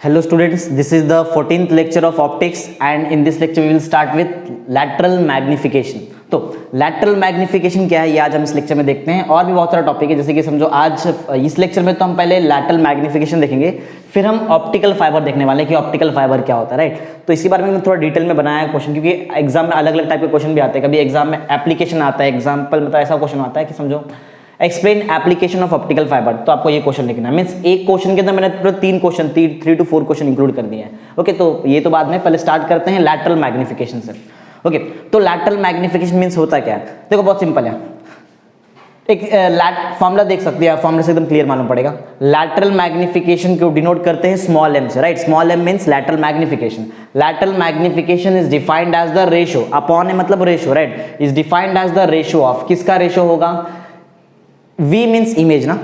Hello students, this is the 14th lecture of optics and in this lecture we will start with lateral magnification. तो lateral magnification क्या है ये आज हम इस लेक्चर में देखते हैं। और भी बहुत सारा टॉपिक है, जैसे कि समझो आज इस लेक्चर में तो हम पहले lateral magnification देखेंगे, फिर हम ऑप्टिकल फाइबर देखने वाले हैं कि ऑप्टिकल फाइबर क्या होता है, राइट। तो इसके बारे में थोड़ा डिटेल में बनाया है क्वेश्चन, क्योंकि एग्जाम में अलग अलग टाइप के क्वेश्चन भी आते हैं। कभी एग्जाम में एप्लीकेशन आता है, एग्जाम्पल मतलब ऐसा क्वेश्चन आता है कि समझो explain application of optical fibre, तो आपको ये क्वेश्चन लिखना है। मींस एक क्वेश्चन के अंदर मैंने पूरा 3 क्वेश्चन 3 to 4 क्वेश्चन इंक्लूड कर दिए हैं। ओके, तो ये तो बाद में, पहले स्टार्ट करते हैं लैटरल मैग्निफिकेशन से। ओके, तो लैटरल मैग्निफिकेशन मींस होता क्या है, देखो बहुत सिंपल है। एक फॉर्मूला देख सकते हैं, फॉर्मूला से एकदम क्लियर मालूम पड़ेगा। लैटरल मैग्निफिकेशन को डिनोट करते हैं स्मॉल m से, right. Small m means lateral magnification. Lateral magnification is defined as the ratio, upon है मतलब ratio, right, is defined as the ratio of, किसका रेशियो होगा, V मीन्स इमेज ना,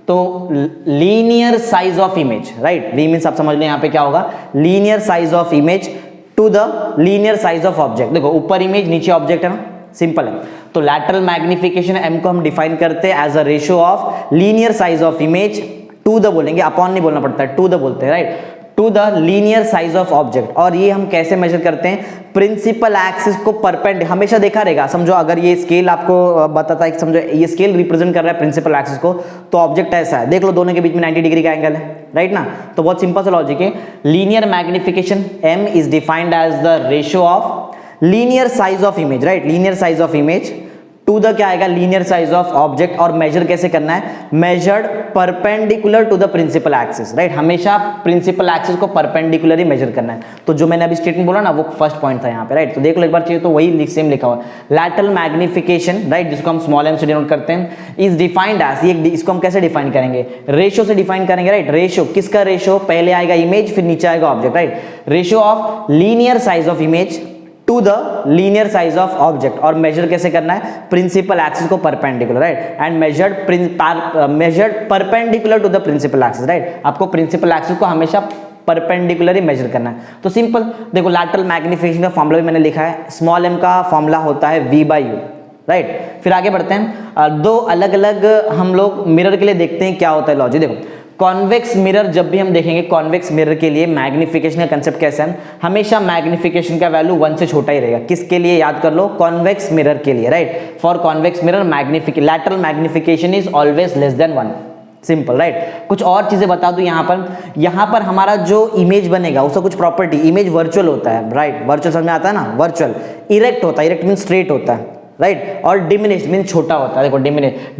तो linear size of image, right. V means आप समझ लें यहाँ पे क्या होगा, linear size of image to the linear size of object. देखो ऊपर इमेज नीचे ऑब्जेक्ट है ना, सिंपल है। तो लैटरल मैग्निफिकेशन M को हम डिफाइन करते हैं as a ratio of linear size of image to the, बोलेंगे अपॉन नहीं बोलना पड़ता है, टू द बोलते हैं, right, to the linear size of object. और ये हम कैसे मेजर करते हैं, प्रिंसिपल एक्सिस को परपेंडिकुलर, हमेशा देखा रहेगा। समझो अगर ये स्केल आपको बताता है कि समझो ये स्केल रिप्रेजेंट कर रहा है प्रिंसिपल एक्सिस को, तो ऑब्जेक्ट ऐसा है, देख लो दोनों के बीच में 90 डिग्री का एंगल है, राइट ना। तो बहुत सिंपल सा लॉजिक है। Linear magnification M is defined as the ratio of linear size of image, right, linear size of image to the क्या आएगा, लीनियर साइज ऑफ ऑब्जेक्ट। और मेजर कैसे करना है, measured perpendicular to the principal axis, right, हमेशा principal axis को perpendicular ही measure करना है। तो जो मैंने अभी स्टेटमेंट बोला ना, वो फर्स्ट पॉइंट था यहाँ पे, राइट। तो देख लो एक बार, चाहिए तो वही सेम लिखा हुआ है। लैटरल मैग्निफिकेशन, राइट, जिसको हम स्मॉल m से डिनोट करते हैं, इज डिफाइंड एज, ये इसको हम कैसे डिफाइन करेंगे, रेशियो से डिफाइन करेंगे, राइट। रेशियो, किसका रेशियो, पहले आएगा इमेज फिर नीचे आएगा object, right. Ratio of linear size of image to the linear size of object. और मेजर कैसे करना है, प्रिंसिपल एक्सिस को perpendicular, right, and measured perpendicular to the principal axis, right. आपको प्रिंसिपल एक्सिस को हमेशा परपेंडिकुलर ही मेजर करना है। तो सिंपल देखो, लैटरल मैग्निफिकेशन का फॉर्मूला भी मैंने लिखा है, स्मॉल m का फॉर्मूला होता है V/U, राइट। फिर आगे बढ़ते हैं, दो अलग अलग हम लोग मिरर के लिए देखते हैं क्या होता है लॉजिक। देखो कॉन्वेक्स मिरर जब भी हम देखेंगे, कॉन्वेक्स मिरर के लिए मैग्निफिकेशन का कंसेप्ट कैसा है, हमेशा मैग्निफिकेशन का वैल्यू 1 से छोटा ही रहेगा। किसके लिए, याद कर लो, कॉन्वेक्स मिरर के लिए, right. For convex mirror lateral magnification is always less than 1, simple, right. कुछ और चीजें बता दूं यहाँ पर हमारा जो इमेज बनेगा उसका कुछ प्रॉपर्टी, इमेज वर्चुअल होता है, राइट, वर्चुअल समझ में आता है ना, वर्चुअल। इरेक्ट होता है, इरेक्ट मीन स्ट्रेट होता है, राइट, और डिमिनिश्ड मीन छोटा होता है। देखो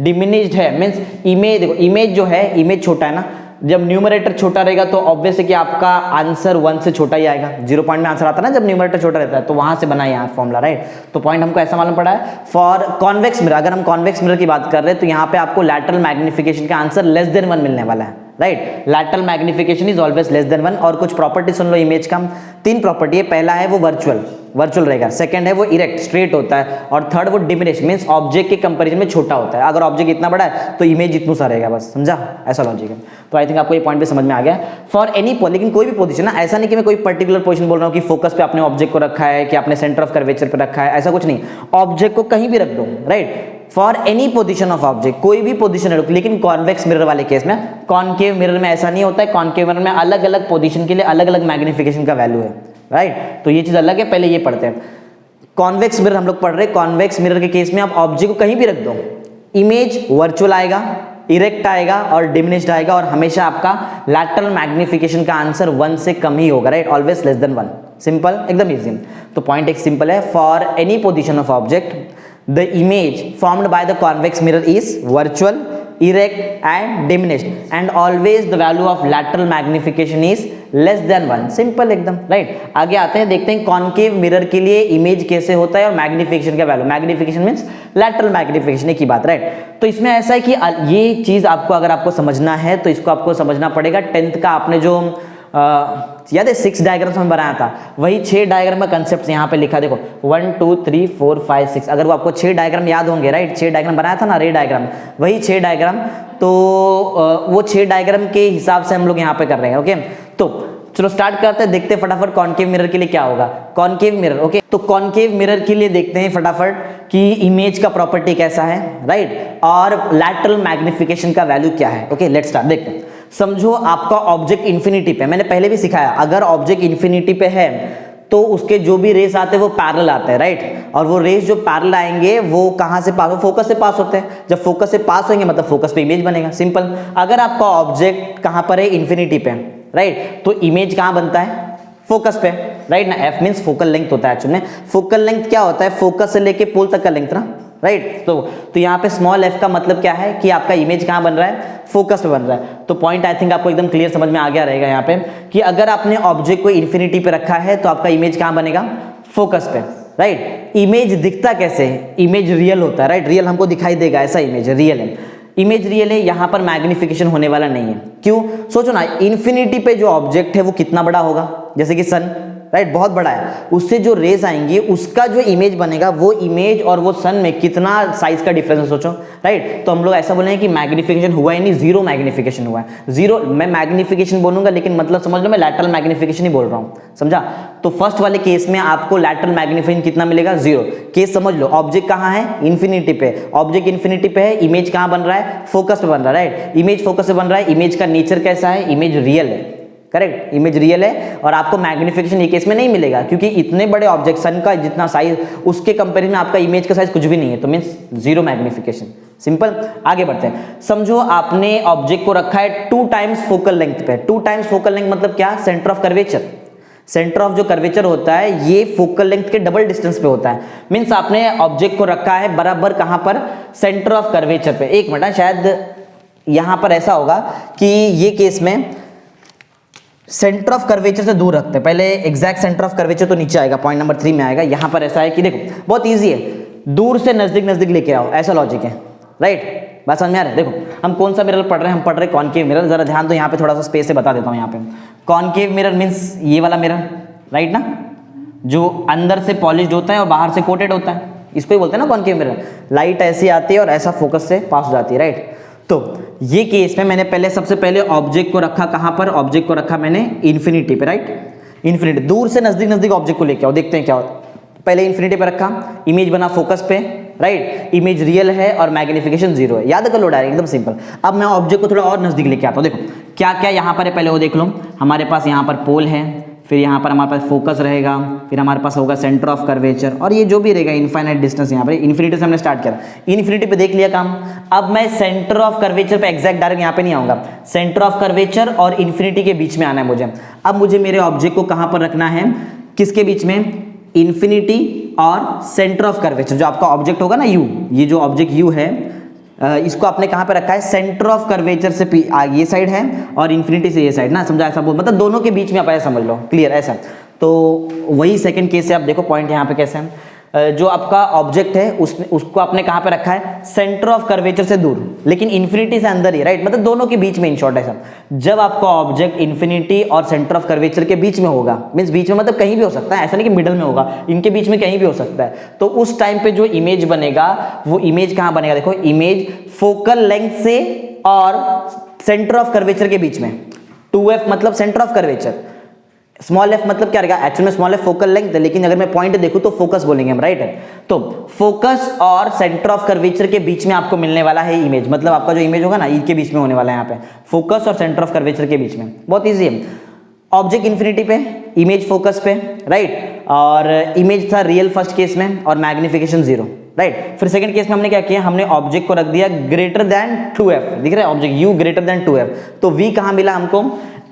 डिमिनिश्ड है मीन्स इमेज, देखो इमेज जो है, इमेज छोटा है ना, जब न्यूमरेटर छोटा रहेगा तो ऑब्वियस है कि आपका आंसर 1 से छोटा ही आएगा। 0 पॉइंट में आंसर आता है ना जब न्यूमरेटर छोटा रहता है, तो वहां से बना यहाँ फॉर्मूला, राइट। तो पॉइंट हमको ऐसा मालूम पड़ा है। फॉर कॉन्वेक्स मिरर, अगर हम कॉन्वेक्स मिरर की बात कर रहे हैं तो यहाँ पे आपको लैटरल मैग्निफिकेशन का आंसर लेस देन 1 मिलने वाला है, right. Lateral magnification is always less than 1। और कुछ प्रॉपर्टी सुन लो इमेज का, 3 प्रॉपर्टी है। पहला है वो वर्चुअल रहेगा, सेकंड है वो इरेक्ट स्ट्रेट होता है, और थर्ड वो डिमिनिश मींस ऑब्जेक्ट के कंपैरिजन में छोटा होता है। अगर ऑब्जेक्ट इतना बड़ा है तो इमेज इतना सा रहेगा, बस समझा, ऐसा लॉजिक है। तो आई थिंक आपको ये पॉइंट भी समझ में आ गया। फॉर एनी, लेकिन कोई भी पोजीशन ना, ऐसा नहीं कि मैं कोई पर्टिकुलर पोजीशन बोल रहा हूँ कि फोकस पे आपने ऑब्जेक्ट को रखा है, कि आपने सेंटर ऑफ कर्वेचर पे रखा है, ऐसा कुछ नहीं। ऑब्जेक्ट को कहीं भी रख दो, right, for any position of object, कोई भी पोजीशन है। लेकिन कॉन्वेक्स मिरर वाले केस में, कॉनकेव मिरर में ऐसा नहीं होता है। कॉनकेव मिरर में अलग अलग पोजीशन के लिए अलग अलग मैग्निफिकेशन का वैल्यू है, राइट। तो ये चीज अलग है, पहले ये पढ़ते हैं। कॉन्वेक्स मिरर हम लोग पढ़ रहे हैं, कॉन्वेक्स मिरर के केस में आप ऑब्जेक्ट को कहीं भी रख दो, इमेज वर्चुअल आएगा, इरेक्ट आएगा और डिमिनिश्ड आएगा, और हमेशा आपका लैटरल मैग्निफिकेशन का आंसर 1 से कम ही होगा, right, always less than 1, simple, एकदम इजी। तो पॉइंट एक सिंपल है, for any position of object the image formed by the convex mirror is virtual, erect and diminished, and always the value of lateral magnification is less than 1, simple एकदम, right. आगे आते हैं, देखते हैं concave mirror के लिए image कैसे होता है और मैग्निफिकेशन का value. Magnification means lateral magnification की बात, राइट। तो इसमें ऐसा है कि ये चीज आपको, अगर आपको समझना है तो इसको आपको समझना पड़ेगा। 10th का आपने जो याद है 6 डायग्राम्स में बनाया था, वही 6 डायग्राम का कंसेप्ट यहाँ पे लिखा, देखो 1 2 3 4 5 6। अगर वो आपको 6 डायग्राम याद होंगे, राइट, 6 डायग्राम बनाया था ना, रे डायग्राम, वही 6 डायग्राम। तो वो 6 डायग्राम के हिसाब से हम लोग यहाँ पे कर रहे हैं। ओके, तो चलो स्टार्ट करते हैं, देखते हैं फटाफट कॉनकेव मिरर के लिए क्या होगा। कॉनकेव मिरर, ओके, तो कॉनकेव मिरर के लिए देखते हैं फटाफट कि इमेज का प्रॉपर्टी कैसा है, राइट, और लैटरल मैग्निफिकेशन का वैल्यू क्या है। ओके, लेट्स स्टार्ट, देखते हैं। समझो आपका ऑब्जेक्ट इन्फिनिटी पे, मैंने पहले भी सिखाया, अगर ऑब्जेक्ट इन्फिनिटी पे है तो उसके जो भी रेस आते हैं वो पैरेलल आते हैं, राइट। और वो रेस जो पैरेलल आएंगे वो कहां से पास, फोकस से पास होते हैं। जब फोकस से पास होंगे मतलब फोकस पे इमेज बनेगा, सिंपल। अगर आपका ऑब्जेक्ट कहां पर है, इन्फिनिटी पे, राइट, तो इमेज कहां बनता है, फोकस पे, राइट ना। एफ मींस फोकल लेंथ होता है एक्चुअली में। फोकल लेंथ क्या होता है, फोकस से लेके पोल तक का लेंथ ना, राइट। तो यहाँ पे स्मॉल एफ का मतलब क्या है कि आपका इमेज कहाँ बन रहा है, फोकस पे बन रहा है। तो पॉइंट आई थिंक आपको एकदम क्लियर समझ में आ गया रहेगा यहाँ पे कि अगर आपने ऑब्जेक्ट को इन्फिनिटी पे रखा है तो आपका इमेज कहाँ बनेगा, फोकस पे, राइट। इमेज दिखता कैसे है, इमेज रियल होता है, राइट। रियल हमको दिखाई देगा, ऐसा इमेज रियल है। इमेज रियल है, यहाँ पर मैग्निफिकेशन होने वाला नहीं है। क्यों, सोचो ना, इन्फिनिटी पे जो ऑब्जेक्ट है वो कितना बड़ा होगा, जैसे कि सन, राइट, बहुत बड़ा है। उससे जो रेज आएंगी उसका जो इमेज बनेगा, वो इमेज और वो सन में कितना साइज का डिफरेंस है, सोचो, राइट। तो हम लोग ऐसा बोलेंगे कि मैग्निफिकेशन हुआ ही नहीं, जीरो मैग्निफिकेशन हुआ है। जीरो, मैं मैग्निफिकेशन बोलूंगा लेकिन मतलब समझ लो मैं लैटरल मैग्निफिकेशन ही बोल रहा हूं, समझा। तो फर्स्ट वाले केस में आपको लैटरल मैग्निफिकेशन कितना मिलेगा, जीरो। केस समझ लो, ऑब्जेक्ट कहां है, इन्फिनिटी पे, ऑब्जेक्ट इन्फिनिटी पे है, इमेज कहां बन रहा है, फोकस पे बन रहा है, राइट। इमेज फोकस पे बन रहा है, इमेज का नेचर कैसा है, इमेज रियल है, करेक्ट, इमेज रियल है। और आपको मैग्निफिकेशन ये केस में नहीं मिलेगा क्योंकि इतने बड़े ऑब्जेक्ट, सन का जितना साइज, उसके कंपेरिजन में आपका इमेज का साइज कुछ भी नहीं है, तो मींस जीरो मैग्निफिकेशन, सिंपल। आगे बढ़ते हैं। समझो आपने ऑब्जेक्ट को रखा है 2 टाइम्स फोकल लेंथ पे। 2 टाइम्स फोकल लेंथ मतलब क्या, centre of curvature. Centre of जो कर्वेचर होता है ये फोकल लेंथ के डबल डिस्टेंस पे होता है। मींस आपने ऑब्जेक्ट को रखा है बराबर कहां पर, सेंटर ऑफ कर्वेचर पे। एक मिनट, शायद यहां पर ऐसा होगा कि ये केस में सेंटर ऑफ कर्वेचर से दूर रखते हैं। पहले एग्जैक्ट सेंटर ऑफ कर्वेचर तो नीचे आएगा, पॉइंट नंबर 3 में आएगा। यहां पर ऐसा है कि देखो बहुत इजी है, दूर से नजदीक नजदीक लेके आओ, ऐसा लॉजिक है, राइट। बात समझ में आ रहा है। देखो हम कौन सा मिरर पढ़ रहे हैं, हम पढ़ रहे हैं कॉनकेव मिरर। जरा ध्यान दो, यहाँ पे थोड़ा सा स्पेस से बता देता हूँ। यहाँ पे कॉनकेव मिरर मीन्स ये वाला मिरर, राइट ना, जो अंदर से पॉलिश्ड होता है और बाहर से कोटेड होता है, इसको ही बोलते हैं ना कॉनकेव मिरर। लाइट ऐसी आती है और ऐसा फोकस से पास हो जाती है, राइट। तो ये केस में मैंने पहले सबसे पहले ऑब्जेक्ट को रखा कहां पर, ऑब्जेक्ट को रखा मैंने इन्फिनिटी पे, राइट। इन्फिनिटी, दूर से नजदीक नजदीक ऑब्जेक्ट को लेके आओ, देखते हैं क्या होता है। पहले इन्फिनिटी पे रखा, इमेज बना फोकस पे, राइट। इमेज रियल है और मैग्निफिकेशन जीरो है, याद कर लो डायरेक्ट, एकदम सिंपल। अब मैं ऑब्जेक्ट को थोड़ा और नजदीक लेके आता हूं। देखो क्या क्या यहाँ पर है, पहले वो देख लो। हमारे पास यहाँ पर पोल है, फिर यहाँ पर हमारे पास फोकस रहेगा, फिर हमारे पास होगा सेंटर ऑफ कर्वेचर, और ये जो भी रहेगा इनफाइनाइट डिस्टेंस। यहाँ पर इन्फिनिटी से हमने स्टार्ट किया, इन्फिनिटी पे देख लिया काम। अब मैं सेंटर ऑफ कर्वेचर पे एग्जैक्ट डायरेक्ट यहाँ पे नहीं आऊंगा, सेंटर ऑफ कर्वेचर और इन्फिनिटी के बीच में आना है मुझे। अब मुझे मेरे ऑब्जेक्ट को कहाँ पर रखना है, किसके बीच में, इन्फिनिटी और सेंटर ऑफ कर्वेचर। जो आपका ऑब्जेक्ट होगा ना यू, ये जो ऑब्जेक्ट यू है, इसको आपने कहां पे रखा है, सेंटर ऑफ कर्वेचर से ये साइड है और इन्फिनिटी से ये साइड ना, समझा, ऐसा बोल, मतलब दोनों के बीच में आप ऐसा समझ लो, क्लियर, ऐसा। तो वही सेकंड केस से आप देखो पॉइंट यहाँ पे कैसे है। जो आपका ऑब्जेक्ट है उसको आपने कहां पे रखा है, सेंटर ऑफ कर्वेचर से दूर, लेकिन इन्फिनिटी से अंदर ही, राइट, मतलब दोनों के बीच में, इन शॉर्ट ऐसा। जब आपका ऑब्जेक्ट इन्फिनिटी और सेंटर ऑफ कर्वेचर के बीच में होगा, मींस बीच में मतलब कहीं भी हो सकता है, ऐसा नहीं कि मिडल में होगा, इनके बीच में कहीं भी हो सकता है, तो उस टाइम पे जो इमेज बनेगा वो इमेज कहां बनेगा, देखो, इमेज फोकल लेंथ से और सेंटर ऑफ कर्वेचर के बीच में। 2f मतलब centre of curvature, small F मतलब क्या रहेगा, एक्चुअली में स्मॉल एफ फोकल लेंथ है, लेकिन अगर मैं पॉइंट देखूं तो फोकस बोलेंगे हम, राइट है। तो फोकस और सेंटर ऑफ कर्वेचर के बीच में आपको मिलने वाला है इमेज, मतलब आपका जो इमेज होगा ना इनके बीच में होने वाला है, यहाँ पे फोकस और सेंटर ऑफ कर्वेचर के बीच में। बहुत इजी है, ऑब्जेक्ट इन्फिनिटी पे, इमेज फोकस पे, राइट, और इमेज था रियल फर्स्ट केस में और मैग्निफिकेशन जीरो, राइट। फिर सेकंड केस में हमने क्या किया, हमने ऑब्जेक्ट को रख दिया ग्रेटर देन 2f, दिख रहा है object u greater than 2f, तो v कहां मिला हमको,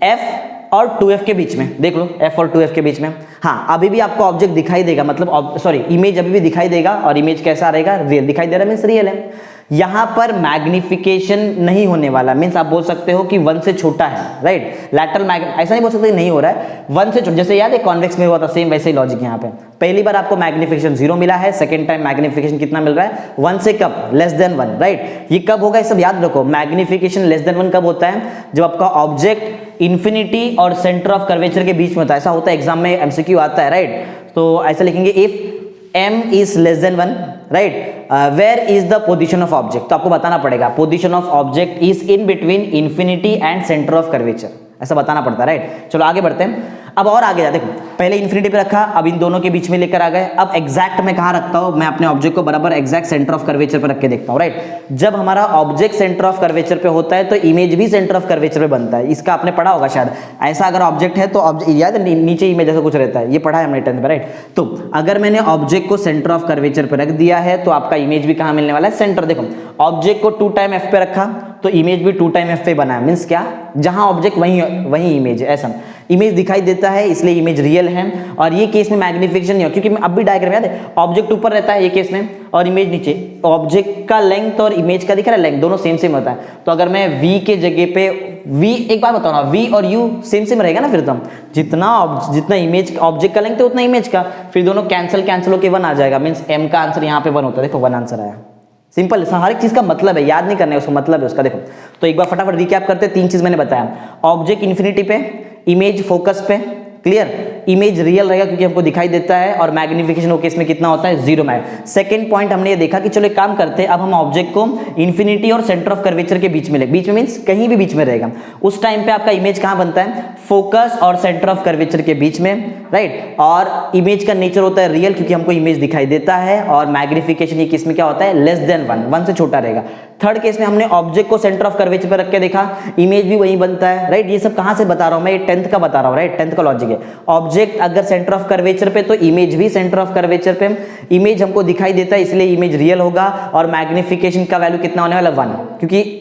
f और 2f के बीच में, देख लो f और 2f के बीच में। हाँ, अभी भी आपको ऑब्जेक्ट दिखाई देगा, मतलब सॉरी इमेज अभी भी दिखाई देगा, और इमेज कैसा रहेगा, रियल दिखाई दे रहा है, मींस रियल है। यहां पर मैग्निफिकेशन नहीं होने वाला, मींस आप बोल सकते हो कि 1 से छोटा है, राइट। लैटरल ऐसा नहीं बोल सकते नहीं हो रहा है, 1 से छोटा, जैसे याद है कॉन्वेक्स में हुआ था, सेम वैसे ही लॉजिक यहाँ पे। पहली बार आपको मैग्निफिकेशन 0 मिला है, सेकंड टाइम मैग्निफिकेशन कितना मिल रहा है, 1 से कब, लेस देन 1, राइट। ये कब होगा, ये सब याद रखो। मैग्निफिकेशन लेस देन 1 कब होता है, जब आपका ऑब्जेक्ट इन्फिनिटी और सेंटर ऑफ कर्वेचर के बीच में होता है, ऐसा होता है, एग्जाम में एमसीक्यू आता है, राइट। तो ऐसा लिखेंगे, if m is less than 1, right, where is the position of object, तो आपको बताना पड़ेगा position of object is in between infinity and center of curvature, ऐसा बताना पड़ता है, राइट। चलो आगे बढ़ते हैं। अब और आगे जा, देखो पहले इन्फिनिटी पे रखा, अब इन दोनों के बीच में लेकर आ गए। अब एग्जैक्ट मैं कहाँ रखता हूँ, मैं अपने ऑब्जेक्ट को बराबर एग्जैक्ट सेंटर ऑफ कर्वेचर पे रख के देखता हूँ, राइट। जब हमारा ऑब्जेक्ट सेंटर ऑफ कर्वेचर पे होता है तो इमेज भी सेंटर ऑफ कर्वेचर पे बनता है। इसका आपने पढ़ा होगा शायद, ऐसा अगर ऑब्जेक्ट है तो याद नीचे इमेज ऐसा कुछ रहता है, ये पढ़ा है हमने 10th में, राइट। तो अगर मैंने ऑब्जेक्ट को सेंटर ऑफ कर्वेचर पे रख दिया है तो आपका इमेज भी कहाँ मिलने वाला है, सेंटर। देखो ऑब्जेक्ट को 2 टाइम f पे रखा तो इमेज भी 2 टाइम f पे बना है, मीन्स क्या, जहां ऑब्जेक्ट वहीं इमेज है, ऐसा इमेज दिखाई देता है, इसलिए इमेज रियल है। और ये केस में मैग्निफिकेशन नहीं हो, क्योंकि अब भी डायग्राम याद है, ऑब्जेक्ट ऊपर रहता है ये केस में और इमेज नीचे। ऑब्जेक्ट का लेंथ और इमेज का दिख रहा है लेंथ, दोनों सेम सेम होता है। तो अगर मैं v के जगह पे v, एक बात बताओ ना, v और u सेम सेम रहेगा ना, फिर तो जितना इमेज ऑब्जेक्ट का लेंथ है उतना इमेज का, फिर दोनों कैंसिल होकर 1 आ जाएगा, मीन्स m का आंसर यहाँ पे 1 होता है। देखो 1 आंसर आया, सिंपल। हर एक चीज का मतलब है, याद नहीं करना है उसको, मतलब है उसका। देखो तो एक बार फटाफट रिकैप करते हैं, 3 चीज मैंने बताया। ऑब्जेक्ट इन्फिनिटी पे, इमेज फोकस पे, क्लियर, इमेज रियल रहेगा क्योंकि हमको दिखाई देता है, और मैग्निफिकेशन वो केस में कितना होता है, 0 मैग। सेकंड पॉइंट हमने ये देखा कि चलो एक काम करते हैं, अब हम ऑब्जेक्ट को इन्फिनिटी और सेंटर ऑफ कर्वेचर के बीच में मीन्स कहीं भी बीच में रहेगा। उस टाइम पे आपका इमेज कहाँ बनता है, फोकस और सेंटर ऑफ कर्वेचर के बीच में, राइट। और इमेज का नेचर होता है रियल क्योंकि हमको इमेज दिखाई देता है, और मैग्निफिकेशन ये केस में क्या होता है, लेस देन 1 से छोटा रहेगा। थर्ड केस में हमने ऑब्जेक्ट को सेंटर ऑफ कर्वेचर पे रख के देखा, इमेज भी वही बनता है, राइट। ये सब कहां से बता रहा हूं मैं, ये 10th का बता रहा हूं, राइट, 10th का लॉजिक है। ऑब्जेक्ट अगर सेंटर ऑफ कर्वेचर पे तो इमेज भी सेंटर ऑफ कर्वेचर पे, इमेज हमको दिखाई देता है इसलिए इमेज रियल होगा, और मैग्निफिकेशन का वैल्यू कितना होने वाला, 1, क्योंकि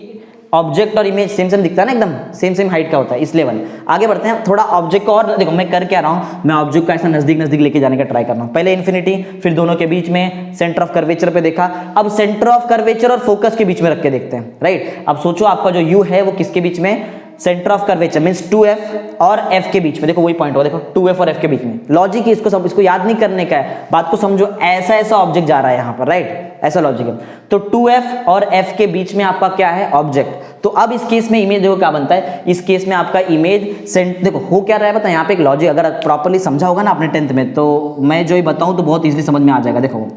ऑब्जेक्ट और इमेज सेम दिखता है ना, एकदम सेम हाइट का होता है, इसलिए 1। आगे बढ़ते हैं, थोड़ा ऑब्जेक्ट को और देखो मैं कर क्या रहा हूं, मैं ऑब्जेक्ट का ऐसा नजदीक लेके जाने का ट्राई कर रहा हूं। पहले इन्फिनिटी, फिर दोनों के बीच में सेंटर ऑफ कर्वेचर पे देखा, अब सेंटर ऑफ कर्वेचर और फोकस के बीच में रख के देखते हैं, राइट। अब सोचो आपका जो u है वो किसके बीच में, centre of curvature means 2f और f के बीच में। देखो वही पॉइंट हो, देखो 2f और f के बीच में। लॉजिक है इसको याद नहीं करने का है, बात को समझो। ऐसा ऑब्जेक्ट जा रहा है यहाँ पर, राइट, ऐसा लॉजिक है। तो 2f और f के बीच में आपका क्या है, ऑब्जेक्ट। तो अब इस केस में इमेज देखो क्या बनता है, इस केस में आपका इमेज देखो हो क्या रहा है पता है, यहाँ पे एक लॉजिक अगर प्रॉपर्ली समझा होगा ना आपने 10th में, तो मैं जो ही बताऊं तो बहुत इजीली समझ में आ जाएगा। देखो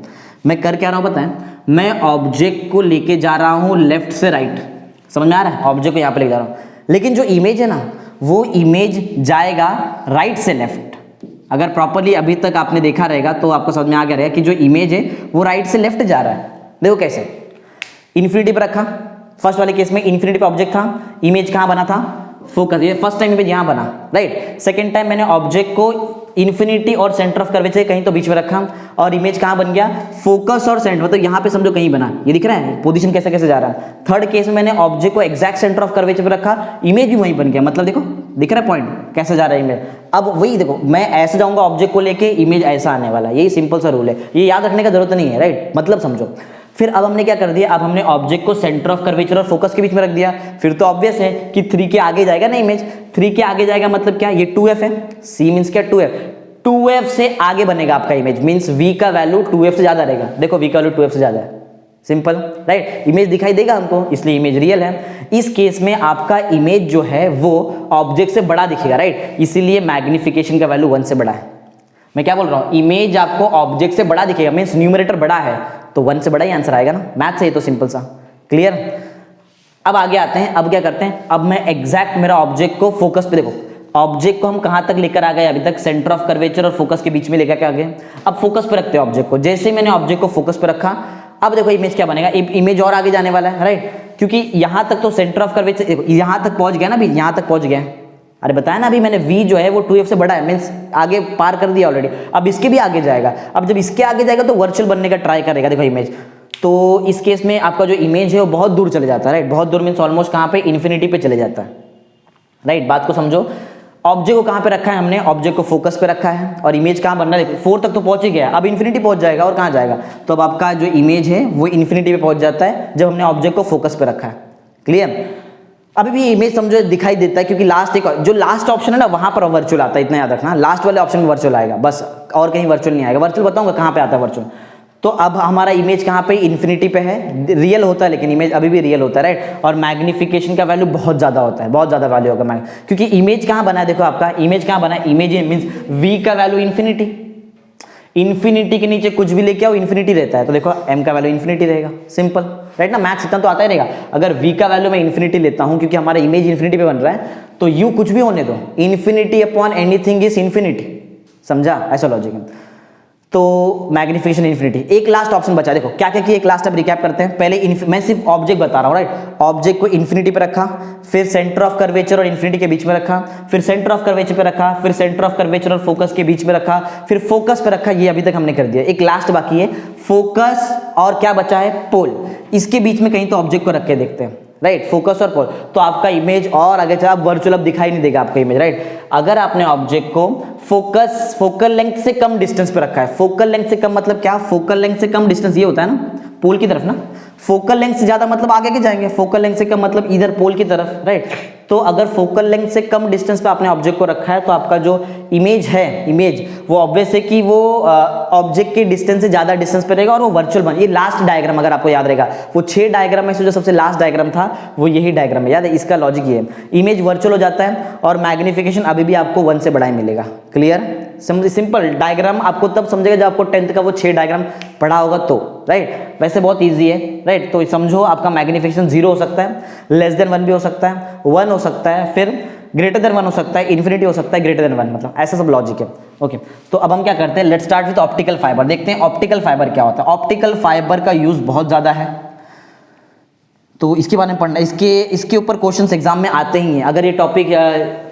मैं कर क्या रहा हूँ पता है, मैं ऑब्जेक्ट को लेके जा रहा हूँ लेफ्ट से राइट, समझ में आ रहा है, ऑब्जेक्ट को यहाँ पे लेके जा रहा हूँ, लेकिन जो इमेज है ना वो इमेज जाएगा राइट से लेफ्ट। अगर प्रॉपर्ली अभी तक आपने देखा रहेगा तो आपको समझ में आ गया रहेगा कि जो इमेज है वो राइट से लेफ्ट जा रहा है। देखो कैसे, इन्फिनिटी पे रखा, फर्स्ट वाले केस में इन्फिनिटी पे ऑब्जेक्ट था, इमेज कहाँ बना था, फोकस, ये फर्स्ट टाइम इमेज यहाँ बना, राइट। सेकेंड टाइम मैंने ऑब्जेक्ट को इन्फिनिटी और सेंटर ऑफ कर्वेचर कहीं तो बीच में रखा, और इमेज कहाँ बन गया, फोकस और सेंटर, मतलब यहाँ पे समझो कहीं बना, ये दिख रहा है पोजीशन कैसे जा रहा है। थर्ड केस में मैंने ऑब्जेक्ट को एग्जैक्ट सेंटर ऑफ कर्वेचर पे रखा, इमेज भी वहीं बन गया, मतलब देखो दिख रहा है पॉइंट कैसे जा रहा है इमेज। अब वही देखो मैं ऐसे जाऊंगा ऑब्जेक्ट को लेके, इमेज ऐसा आने वाला, यही सिंपल सा रूल है, ये याद रखने का जरूरत नहीं है, राइट, मतलब समझो। फिर अब हमने क्या कर दिया, अब हमने ऑब्जेक्ट को सेंटर ऑफ कर्वेचर और फोकस के बीच में रख दिया। फिर तो ऑब्वियस है कि 3 के आगे जाएगा ना इमेज, 3 के आगे जाएगा मतलब क्या, ये 2f है, c मींस क्या 2f, 2f से आगे बनेगा आपका इमेज, मींस v का वैल्यू 2f से ज्यादा रहेगा। देखो v का वैल्यू 2f से ज्यादा है, सिंपल, राइट। इमेज दिखाई देगा हमको इसलिए इमेज रियल है। इस केस में आपका इमेज जो है वो ऑब्जेक्ट से बड़ा दिखेगा, राइट, इसीलिए मैग्निफिकेशन का वैल्यू 1 से बड़ा है। मैं क्या बोल रहा हूं, इमेज आपको ऑब्जेक्ट से बड़ा दिखेगा, मींस न्यूमरेटर बड़ा है तो 1 से बड़ा ही आंसर आएगा ना, मैथ से ही तो सिंपल सा, क्लियर। अब आगे आते हैं, अब क्या करते हैं, अब मैं एग्जैक्ट मेरा ऑब्जेक्ट को फोकस पे, देखो ऑब्जेक्ट को हम कहां तक लेकर आ गए, अभी तक सेंटर ऑफ कर्वेचर और फोकस के बीच में लेकर के आ गए। अब फोकस पे रखते हैं ऑब्जेक्ट को, जैसे मैंने ऑब्जेक्ट को फोकस पे रखा, अब देखो इमेज क्या बनेगा, इमेज और आगे जाने वाला है, राइट, क्योंकि यहां तक तो सेंटर ऑफ कर्वेचर यहां तक पहुंच गया ना, अभी यहां तक पहुंच गया, अरे बताया ना अभी मैंने, v जो है वो 2f से बड़ा है, मींस आगे पार कर दिया ऑलरेडी, अब इसके भी आगे जाएगा। अब जब इसके आगे जाएगा तो वर्चुअल बनने का ट्राई करेगा, देखो इमेज, तो इस केस में आपका जो इमेज है वो बहुत दूर चले जाता है, राइट, बहुत दूर मींस ऑलमोस्ट कहां पे, इन्फिनिटी पे चले जाता है, राइट। बात को समझो, ऑब्जेक्ट को कहां पे रखा है हमने, ऑब्जेक्ट को फोकस पे रखा है, और इमेज कहां बनना है, देखो 4 तक तो पहुंच ही गया, अब इन्फिनिटी पहुंच जाएगा, और कहां जाएगा, तो अब आपका जो इमेज है वो इन्फिनिटी पे पहुंच जाता है जब हमने ऑब्जेक्ट को फोकस पे रखा है, क्लियर। अभी भी इमेज समझो दिखाई देता है क्योंकि लास्ट ऑप्शन है ना वहां पर वर्चुअल आता है, इतना याद रखना, लास्ट वाले ऑप्शन में वर्चुअल आएगा, बस और कहीं वर्चुअल नहीं आएगा। वर्चुअल बताऊंगा कहां पे आता है वर्चुअल। तो अब हमारा इमेज कहां पे, इन्फिनिटी पे है, रियल होता है लेकिन इमेज अभी भी रियल होता है, राइट, और मैग्निफिकेशन का वैल्यू बहुत ज्यादा होता है, बहुत ज्यादा वैल्यू होगा, क्योंकि इमेज कहां बना है, देखो आपका इमेज कहां बना है, इमेज मींस v का वैल्यू इन्फिनिटी, इन्फिनिटी के नीचे कुछ भी लेके आओ इन्फिनिटी रहता है, तो देखो m का वैल्यू इन्फिनिटी रहेगा, सिंपल राइट ना, मैथ्स इतना तो आता ही रहेगा। अगर v का वैल्यू मैं इन्फिनिटी लेता हूं क्योंकि हमारा इमेज इन्फिनिटी पे बन रहा है, तो u कुछ भी होने दो, infinity upon anything is infinity, समझा, ऐसा लॉजिक है। तो मैग्निफिकेशन इन्फिनिटी। एक लास्ट ऑप्शन बचा, देखो क्या क्या किया, एक लास्ट अब रिकैप करते हैं। पहले मैं सिर्फ ऑब्जेक्ट बता रहा हूँ राइट, ऑब्जेक्ट को इन्फिनिटी पे रखा, फिर सेंटर ऑफ कर्वेचर और इन्फिनिटी के बीच में रखा, फिर सेंटर ऑफ कर्वेचर पे रखा, फिर सेंटर ऑफ कर्वेचर और फोकस के बीच में रखा, फिर फोकस पे रखा, ये अभी तक हमने कर दिया। एक लास्ट बाकी है फोकस और क्या बचा है, पोल, इसके बीच में कहीं तो ऑब्जेक्ट को रख के देखते हैं राइट, फोकस और पोल, तो आपका इमेज और आगे चला वर्चुअल अब दिखाई नहीं देगा आपका इमेज राइट। अगर आपने ऑब्जेक्ट को फोकल लेंथ से कम डिस्टेंस पे रखा है, फोकल लेंथ से कम मतलब क्या, फोकल लेंथ से कम डिस्टेंस ये होता है ना पोल की तरफ ना, फोकल लेंथ से ज्यादा मतलब आगे के जाएंगे, फोकल लेंथ से कम मतलब इधर पोल की तरफ राइट। तो अगर फोकल लेंथ से कम डिस्टेंस पे आपने ऑब्जेक्ट को रखा है तो आपका जो इमेज है, इमेज वो ऑब्वियस है कि वो ऑब्जेक्ट के डिस्टेंस से ज्यादा डिस्टेंस पे रहेगा और वो वर्चुअल बन। ये लास्ट डायग्राम अगर आपको याद रहेगा, वो 6 डायग्राम में से जो सबसे लास्ट डायग्राम था वो यही डायग्राम है, याद है, इसका लॉजिक ये है। इमेज वर्चुअल हो जाता है और मैग्निफिकेशन अभी भी आपको 1 से बड़ा ही मिलेगा। क्लियर, सिंपल डायग्राम आपको तब समझेगा जब आपको 10th का वो 6 डायग्राम पढ़ा होगा तो राइट। वैसे बहुत इजी है राइट, तो समझो आपका मैग्निफिकेशन 0 हो सकता है, लेस देन 1 भी हो सकता है, 1 हो सकता है, फिर ग्रेटर देन 1 हो सकता है, इन्फिनिटी हो सकता है, ग्रेटर देन 1, मतलब ऐसा सब लॉजिक है। ओके, तो अब हम क्या करते हैं, let's start with optical fibre. देखते हैं ऑप्टिकल फाइबर क्या होता है। ऑप्टिकल फाइबर का यूज बहुत ज्यादा है, तो इसके बारे में पढ़ना, इसके ऊपर क्वेश्चंस एग्जाम में आते ही हैं। अगर ये टॉपिक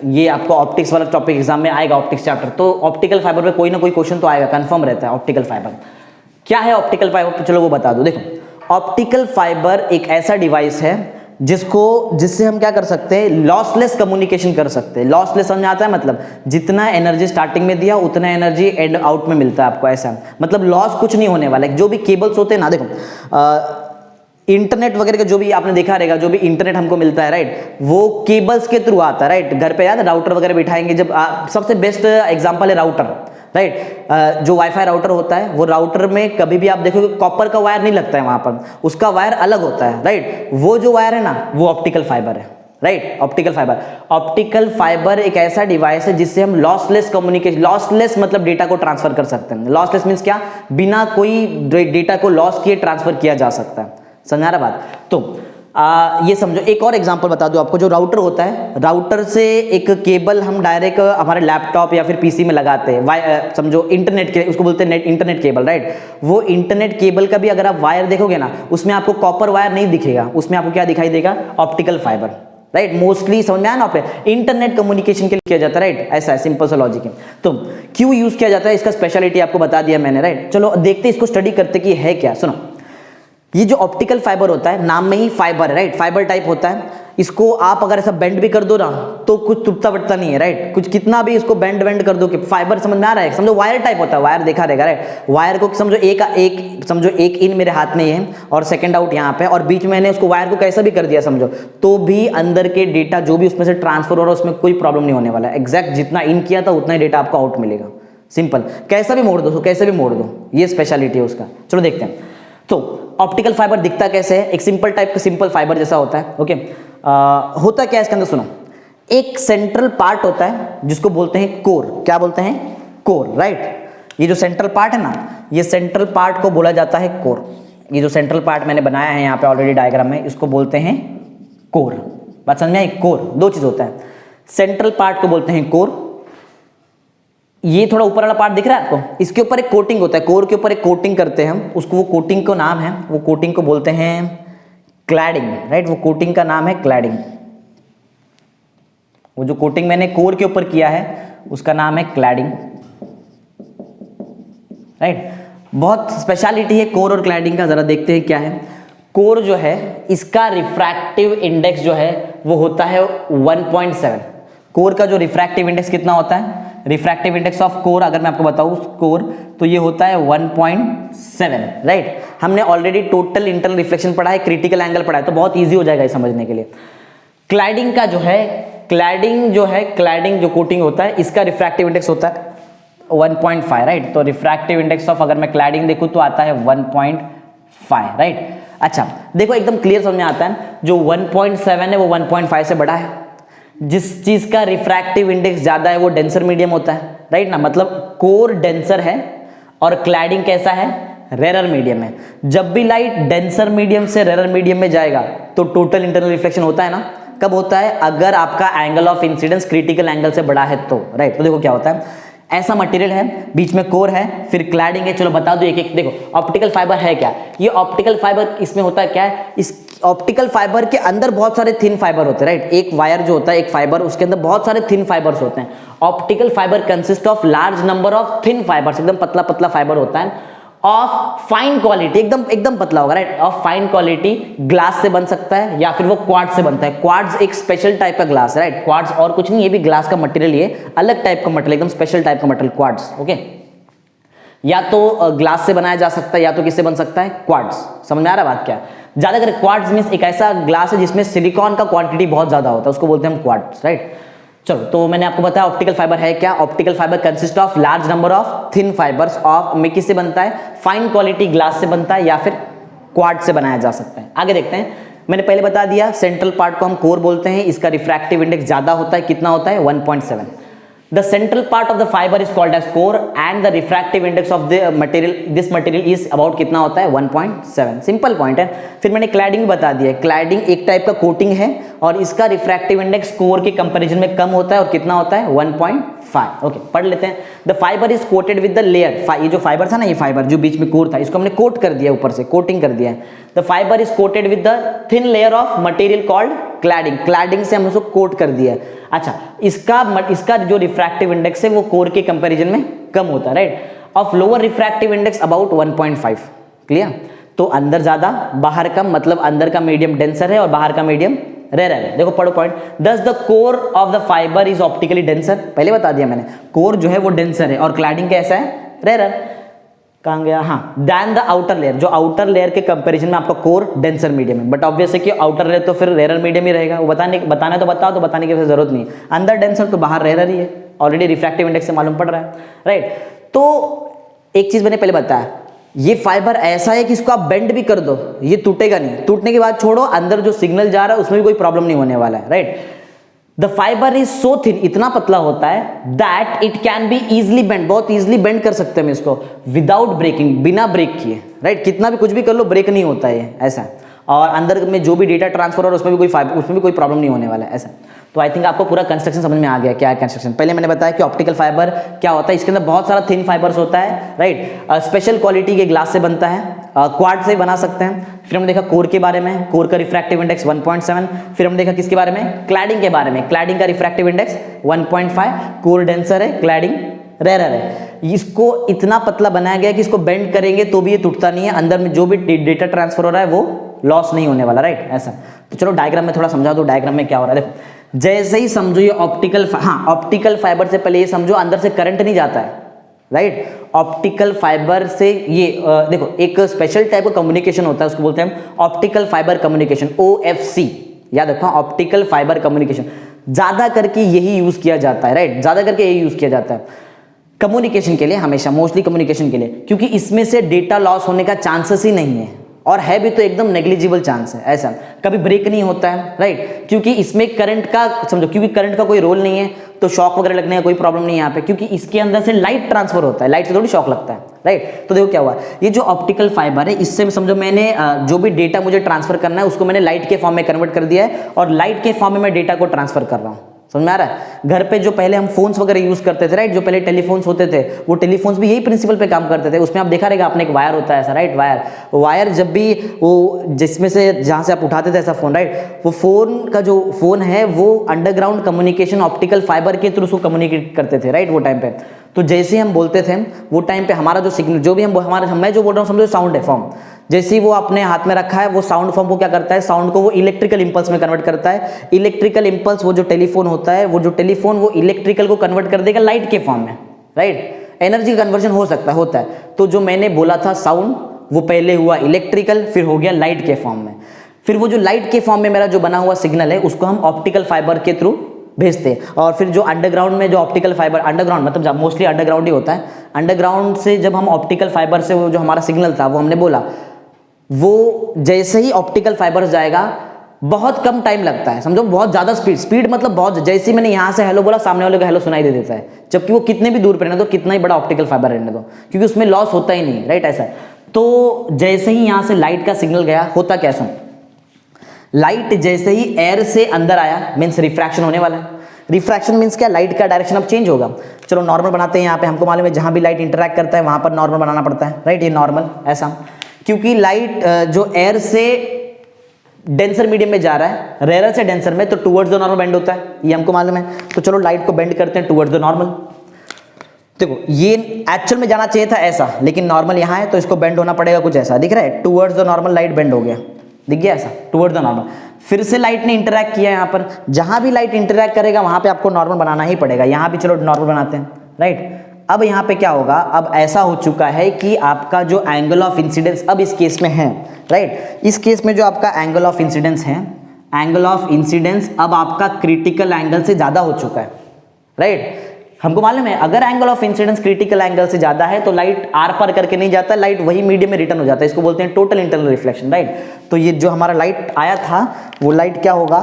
ये आपको ऑप्टिक्स वाला टॉपिक एग्जाम में आएगा, ऑप्टिक्स चैप्टर, तो ऑप्टिकल फाइबर पे कोई ना कोई क्वेश्चन तो आएगा, कंफर्म रहता है। ऑप्टिकल फाइबर क्या है, ऑप्टिकल फाइबर चलो वो बता दो। देखो ऑप्टिकल फाइबर एक ऐसा डिवाइस है जिससे हम क्या कर सकते हैं, लॉसलेस कम्युनिकेशन कर सकते हैं। लॉसलेस समझ आता है, मतलब जितना एनर्जी स्टार्टिंग में दिया उतना एनर्जी एंड आउट में मिलता है आपको, ऐसा मतलब लॉस कुछ नहीं होने वाला है। जो भी केबल्स होते हैं ना, देखो इंटरनेट वगैरह का जो भी आपने देखा रहेगा, जो भी इंटरनेट हमको मिलता है राइट, वो केबल्स के थ्रू आता है राइट। घर पे याद है राउटर वगैरह बिठाएंगे जब, सबसे बेस्ट एग्जांपल है राउटर राइट। जो वाईफाई राउटर होता है, वो राउटर में कभी भी आप देखोगे कॉपर का वायर नहीं लगता है वहां पर, उसका वायर अलग होता है राइट। वो जो वायर है ना, वो ऑप्टिकल फाइबर है राइट। ऑप्टिकल फाइबर एक ऐसा डिवाइस है जिससे हम लॉसलेस कम्युनिकेशन, लॉसलेस मतलब डेटा को ट्रांसफर कर सकते हैं। लॉसलेस मींस क्या, बिना कोई डेटा को लॉस किए ट्रांसफर किया जा सकता है, समझा रहा बात। तो ये समझो, एक और एग्जांपल बता दूं आपको। जो राउटर होता है, राउटर से एक केबल हम डायरेक्ट हमारे लैपटॉप या फिर पीसी में लगाते हैं, समझो इंटरनेट के, उसको बोलते हैं इंटरनेट केबल राइट। वो इंटरनेट केबल का भी अगर आप वायर देखोगे ना, उसमें आपको कॉपर वायर नहीं दिखेगा, उसमें आपको क्या दिखाई देगा, ऑप्टिकल फाइबर राइट। मोस्टली समझ में आया ना, इंटरनेट कम्युनिकेशन के लिए किया जाता है राइट, ऐसा है, सिंपल सा लॉजिक है। तो क्यों यूज किया जाता है, इसका स्पेशलिटी आपको बता दिया मैंने राइट। चलो देखते इसको स्टडी करते कि है क्या। सुनो, ये जो ऑप्टिकल फाइबर होता है, नाम में ही फाइबर है राइट, फाइबर टाइप होता है। इसको आप अगर ऐसा बेंड भी कर दो ना तो कुछ टूटता वटता नहीं है राइट। कुछ कितना भी इसको बेंड कर दो कि फाइबर, समझ में आ रहा है। समझो वायर टाइप होता है, वायर देखा रहेगा राइट। वायर को समझो एक इन मेरे हाथ में है और सेकंड आउट यहाँ पे, और बीच में मैंने उसको वायर को कैसा भी कर दिया समझो, तो भी अंदर के डेटा जो भी उसमें से ट्रांसफर हो रहा है उसमें कोई प्रॉब्लम नहीं होने वाला है। एग्जैक्ट जितना इन किया था उतना ही डेटा आपको आउट मिलेगा, सिंपल। कैसा भी मोड़ दो, कैसे भी मोड़ दो, ये स्पेशलिटी है उसका। चलो देखते हैं। तो ऑप्टिकल फाइबर दिखता कैसे है, एक सिंपल टाइप का सिंपल फाइबर जैसा होता है। ओके, होता क्या है इसके अंदर, सुनो। एक सेंट्रल पार्ट होता है जिसको बोलते हैं कोर। क्या बोलते हैं, कोर राइट। ये जो सेंट्रल पार्ट है ना, ये सेंट्रल पार्ट को बोला जाता है कोर। ये जो सेंट्रल पार्ट मैंने बनाया है यहाँ पे ऑलरेडी डायग्राम में, इसको बोलते हैं कोर। बात समझ में आई। कोर दो चीज होता है, सेंट्रल पार्ट को बोलते हैं कोर। ये थोड़ा ऊपर वाला पार्ट दिख रहा है आपको, इसके ऊपर एक कोटिंग होता है, कोर के ऊपर एक कोटिंग करते हैं हम, उसको, वो कोटिंग का नाम है, वो कोटिंग को बोलते हैं क्लैडिंग राइट। वो कोटिंग का नाम है क्लैडिंग। वो जो कोटिंग मैंने कोर के ऊपर किया है उसका नाम है क्लैडिंग राइट। बहुत स्पेशलिटी है कोर और क्लैडिंग का, जरा देखते हैं क्या है। कोर जो है, इसका रिफ्रैक्टिव इंडेक्स जो है वो होता है 1.7। कोर का जो रिफ्रैक्टिव इंडेक्स कितना होता है, रिफ्रैक्टिव इंडेक्स ऑफ कोर अगर मैं आपको बताऊं कोर, तो ये होता है 1.7 राइट। हमने ऑलरेडी टोटल इंटरनल रिफ्लेक्शन पढ़ा है, क्रिटिकल एंगल पढ़ा है, तो बहुत इजी हो जाएगा ये समझने के लिए। क्लैडिंग का जो है, क्लैडिंग जो कोटिंग होता है, इसका रिफ्रैक्टिव इंडेक्स होता है 1.5 राइट। तो रिफ्रैक्टिव इंडेक्स ऑफ अगर मैं क्लैडिंग देखूं तो आता है 1.5 राइट। अच्छा देखो, एकदम क्लियर समझ में आता है, जो 1.7 है वो 1.5 से बड़ा है। जिस चीज का रिफ्रैक्टिव इंडेक्स ज्यादा है वो डेंसर मीडियम होता है राइट ना, मतलब कोर डेंसर है और क्लैडिंग कैसा है, रेरर मीडियम है। जब भी लाइट डेंसर मीडियम से रेरर मीडियम में जाएगा तो टोटल इंटरनल रिफ्लेक्शन होता है ना, कब होता है, अगर आपका angle of incidence critical angle से बड़ा है तो, राइट। तो देखो क्या होता है, ऐसा मटेरियल है, बीच में कोर है, फिर क्लैडिंग है। चलो बता दो एक एक। देखो ऑप्टिकल फाइबर है क्या, ये ऑप्टिकल फाइबर इसमें होता है क्या है, इस ऑप्टिकल फाइबर के अंदर बहुत सारे थिन फाइबर होते हैं, राइट। एक वायर जो होता है, एक फाइबर, उसके अंदर बहुत सारे थिन फाइबर्स होते हैं। Optical fibre consist of large number of thin fibres, एकदम पतला पतला फाइबर होता है, ऑफ फाइन क्वालिटी, एकदम पतला होगा, right. Of fine quality, glass से बन सकता है या फिर वो क्वार्ट्ज से बनता है। क्वार्ट्ज एक स्पेशल टाइप का ग्लास है, राइट। क्वार्ट्ज और कुछ नहीं, ये भी ग्लास का मटेरियल, ये अलग टाइप का मटेरियल, एकदम स्पेशल टाइप का मटेरियल, क्वार्ट्ज, ओके। या तो ग्लास से बनाया जा सकता है या तो किससे बन सकता है, क्वार्ट्ज। समझ में आ रहा है बात क्या, ज्यादातर क्वार्ट्ज मींस एक ऐसा ग्लास है जिसमें सिलिकॉन का क्वांटिटी बहुत ज्यादा होता है, उसको बोलते हैं हम क्वार्ट्ज, राइट। चलो तो मैंने आपको बताया ऑप्टिकल फाइबर है क्या, optical fibre consist of large number of thin fibres of, में किससे बनता है, फाइन क्वालिटी ग्लास से बनता है या फिर क्वार्ट्ज से बनाया जा सकता है। आगे देखते हैं, मैंने पहले बता दिया सेंट्रल पार्ट को हम कोर बोलते हैं, इसका रिफ्रैक्टिव इंडेक्स ज्यादा होता है, कितना होता है, 1.7। The central part of the fiber is called as core and the refractive index of the material, this material is about कितना होता है, 1.7। सिंपल पॉइंट है। फिर मैंने क्लैडिंग बता दिया, क्लैडिंग एक टाइप का कोटिंग है और इसका रिफ्रैक्टिव इंडेक्स कोर के कंपैरिजन में कम होता है और कितना होता है, 1.5। ओके, पढ़ लेते हैं। The fibre is coated with the layer, ये जो फाइबर था ना, ये फाइबर जो बीच में कोर था, इसको हमने कोट कर दिया, ऊपर से कोटिंग कर दिया है। The fibre is coated with the thin layer of material called cladding, cladding से हम उसको कोट कर दिया है। अच्छा, इसका जो रिफ्रैक्टिव इंडेक्स है वो कोर के कंपैरिजन में कम होता है, right. Of lower refractive index about 1.5, clear. तो अंदर ज्यादा, बाहर कम, मतलब अंदर का मीडियम डेंसर है और बाहर का मीडियम रेयर है। देखो पढ़ो पॉइंट, दस the core of the fibre is optically denser, पहले बता दिया मैंने, कोर जो है वो डेंसर है और क्लैडिंग कैसा है, रेयर। कहाँ गया, हाँ, दैन द आउटर लेयर, जो आउटर लेयर के कंपैरिजन में आपका कोर डेंसर मीडियम है, बट ऑब्वियस है कि आउटर लेयर तो फिर रेयर मीडियम ही रहेगा, वो बताना तो बताओ, तो बताने की जरूरत नहीं है। अंदर डेंसर तो बाहर रेयर ही है, ऑलरेडी रिफ्रैक्टिव इंडेक्स से मालूम पड़ रहा है, राइट। तो एक चीज मैंने पहले बताया, ये फाइबर ऐसा है कि इसको आप बेंड भी कर दो, ये टूटेगा नहीं, टूटने के बाद छोड़ो, अंदर जो सिग्नल जा रहा है उसमें भी कोई प्रॉब्लम नहीं होने वाला है, right. The fibre is so thin, इतना पतला होता है, that it can be easily bend, बहुत इजिली बेंड कर सकते हैं हम इसको, विदाउट ब्रेकिंग, बिना ब्रेक किए, राइट। कितना भी कुछ भी कर लो, ब्रेक नहीं होता है, ऐसा। और अंदर में जो भी डेटा ट्रांसफर हो उसमें भी कोई प्रॉब्लम नहीं होने वाला है, ऐसा। तो आई थिंक आपको पूरा कंस्ट्रक्शन समझ में आ गया, क्या है कंस्ट्रक्शन। पहले मैंने बताया कि ऑप्टिकल फाइबर क्या होता है, इसके अंदर बहुत सारा थिन फाइबर्स होता है, राइट। स्पेशल क्वालिटी के ग्लास से बनता है, क्वार्ट्ज से बना सकते हैं। फिर हमने देखा कोर के बारे में, कोर का रिफ्रैक्टिव इंडेक्स 1.7। फिर हमने देखा किसके बारे में, क्लैडिंग के बारे में, क्लैडिंग का रिफ्रैक्टिव इंडेक्स 1.5, कोर डेंसर है, क्लैडिंग रेयर है। इसको इतना पतला बनाया गया कि इसको बेंड करेंगे तो भी ये टूटता नहीं है, अंदर में जो भी डेटा ट्रांसफर हो रहा है वो लॉस नहीं होने वाला, राइट, ऐसा। तो चलो डायग्राम में थोड़ा समझा दो, डायग्राम में क्या हो रहा है। देखो जैसे ही समझो ये ऑप्टिकल फाइबर से पहले ये समझो अंदर से करंट नहीं जाता है, राइट। ऑप्टिकल फाइबर से ये देखो एक स्पेशल टाइप का कम्युनिकेशन होता है, उसको बोलते हैं ऑप्टिकल फाइबर कम्युनिकेशन, OFC, याद रखो, ऑप्टिकल फाइबर कम्युनिकेशन। ज्यादा करके यही यूज किया जाता है, राइट, ज्यादा करके यही यूज किया जाता है कम्युनिकेशन के लिए, हमेशा, मोस्टली कम्युनिकेशन के लिए, क्योंकि इसमें से डेटा लॉस होने का चांसेस ही नहीं है, और है भी तो एकदम नेग्लिजिबल चांस है, ऐसा कभी ब्रेक नहीं होता है, राइट। क्योंकि इसमें करंट का समझो, क्योंकि करंट का कोई रोल नहीं है तो शॉक वगैरह लगने का कोई प्रॉब्लम नहीं है यहाँ पे, क्योंकि इसके अंदर से लाइट ट्रांसफर होता है, लाइट से थोड़ी शॉक लगता है, राइट। तो देखो क्या हुआ, ये जो ऑप्टिकल फाइबर है, इससे समझो मैंने जो भी डेटा मुझे ट्रांसफर करना है उसको मैंने लाइट के फॉर्म में कन्वर्ट कर दिया है, और लाइट के फॉर्म में मैं डेटा को ट्रांसफर कर रहा हूँ। समझ में आ रहा है। घर पे जो पहले हम फोन्स वगैरह यूज करते थे, राइट, जो पहले टेलीफोन्स होते थे, वो टेलीफोन्स भी यही प्रिंसिपल पे काम करते थे। उसमें आप देखा रहेगा आपने एक वायर होता है ऐसा, राइट, वायर जब भी वो जिसमें से जहां से आप उठाते थे ऐसा फोन, राइट, वो फोन का जो फोन है वो अंडरग्राउंड कम्युनिकेशन ऑप्टिकल फाइबर के थ्रू उसको कम्युनिकेट करते थे, राइट, वो टाइम पे। तो जैसे हम बोलते थे वो टाइम पे हमारा जो सिग्नल, जो भी मैं जो बोल रहा हूँ समझो साउंड है फॉर्म, जैसे ही वो अपने हाथ में रखा है, वो साउंड फॉर्म को क्या करता है, साउंड को वो इलेक्ट्रिकल इंपल्स में कन्वर्ट करता है। इलेक्ट्रिकल इंपल्स, वो जो टेलीफोन होता है, वो जो टेलीफोन वो इलेक्ट्रिकल को कन्वर्ट कर देगा लाइट के फॉर्म में, राइट। एनर्जी कन्वर्जन हो सकता है, होता है। तो जो मैंने बोला था साउंड, वो पहले हुआ इलेक्ट्रिकल, फिर हो गया लाइट के फॉर्म में। फिर वो जो लाइट के फॉर्म में मेरा जो बना हुआ सिग्नल है उसको हम ऑप्टिकल फाइबर के थ्रू भेजते हैं, और फिर जो अंडरग्राउंड में जो ऑप्टिकल फाइबर, अंडरग्राउंड मतलब मोस्टली अंडरग्राउंड ही होता है, अंडरग्राउंड से जब हम ऑप्टिकल फाइबर से वो जो हमारा सिग्नल था वो हमने बोला, वो जैसे ही ऑप्टिकल फाइबर जाएगा बहुत कम टाइम लगता है, समझो बहुत ज़्यादा स्पीड मतलब बहुत, जैसे मैंने यहाँ से हेलो बोला सामने वाले को हेलो सुनाई दे देता है, जबकि वो कितने भी दूर पे रहने दो, कितना ही बड़ा ऑप्टिकल फाइबर रहने दो, क्योंकि उसमें लॉस होता ही नहीं, राइट। ऐसा तो जैसे ही यहाँ से लाइट का सिग्नल गया, होता क्या सुन, लाइट जैसे ही एयर से अंदर आया मीन्स रिफ्रैक्शन होने वाला है। रिफ्रैक्शन मीन्स क्या, लाइट का डायरेक्शन अब चेंज होगा। चलो नॉर्मल बनाते हैं, यहाँ पे हमको मालूम है जहाँ भी लाइट इंटरैक्ट करता है वहाँ पर नॉर्मल बनाना पड़ता है, राइट। ये नॉर्मल ऐसा, क्योंकि लाइट जो एयर से डेंसर मीडियम में जा रहा है, रेयर से डेंसर में, तो टुवर्ड्स द नॉर्मल बेंड होता है, ये हमको मालूम है। तो चलो लाइट को बेंड करते हैं टुवर्ड्स द नॉर्मल। देखो ये एक्चुअल में जाना चाहिए था ऐसा, लेकिन नॉर्मल यहाँ है तो इसको बेंड होना पड़ेगा कुछ ऐसा, दिख रहा है, towards the normal light bend हो गया, दिख गया ऐसा, टुवर्ड्स द नॉर्मल। फिर से लाइट ने इंटरैक्ट किया यहाँ पर, जहां भी लाइट इंटरैक्ट करेगा वहां पे आपको नॉर्मल बनाना ही पड़ेगा। यहाँ भी चलो नॉर्मल बनाते हैं, राइट। अब यहाँ पे क्या होगा, अब ऐसा हो चुका है कि आपका जो एंगल ऑफ इंसिडेंस अब इस केस में है, राइट। इस केस में जो आपका एंगल ऑफ इंसिडेंस है, एंगल ऑफ इंसिडेंस अब आपका क्रिटिकल एंगल से ज्यादा हो चुका है, राइट। हमको मालूम है अगर angle of incidence critical angle से ज्यादा है तो लाइट आर पार करके नहीं जाता, लाइट वही मीडियम में रिटर्न हो जाता है, इसको बोलते हैं टोटल इंटरनल रिफ्लेक्शन, राइट। तो ये जो हमारा लाइट आया था वो लाइट क्या होगा,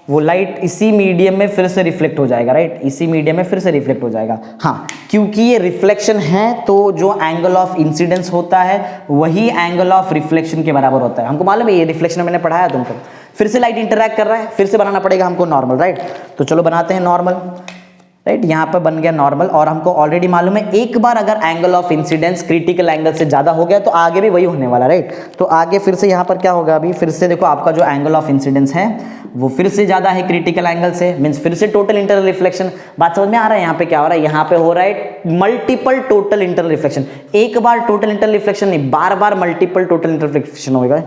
वो लाइट इसी मीडियम में फिर से रिफ्लेक्ट हो जाएगा, राइट, इसी मीडियम में फिर से रिफ्लेक्ट हो जाएगा। हाँ, क्योंकि ये रिफ्लेक्शन है तो जो एंगल ऑफ इंसिडेंस होता है वही एंगल ऑफ रिफ्लेक्शन के बराबर होता है। हमको मालूम है, ये रिफ्लेक्शन मैंने पढ़ाया तुमको। फिर से लाइट इंटरैक्ट कर रहा है, फिर से बनाना पड़ेगा हमको नॉर्मल, राइट। तो चलो बनाते हैं नॉर्मल, राइट। यहाँ पर बन गया नॉर्मल, और हमको ऑलरेडी मालूम है एक बार अगर angle of incidence critical angle से ज्यादा हो गया तो आगे भी वही होने वाला, राइट। तो आगे फिर से यहाँ पर क्या होगा, अभी फिर से देखो आपका जो एंगल ऑफ इंसिडेंस है वो फिर से ज्यादा है क्रिटिकल एंगल से, मींस फिर से टोटल इंटरनल रिफ्लेक्शन। बात समझ में आ रहा है यहाँ पे क्या हो रहा है, यहाँ पे हो रहा है मल्टीपल टोटल इंटरनल रिफ्लेक्शन। एक बार टोटल इंटरनल रिफ्लेक्शन नहीं, बार बार मल्टीपल टोटल इंटरनल रिफ्लेक्शन होगा।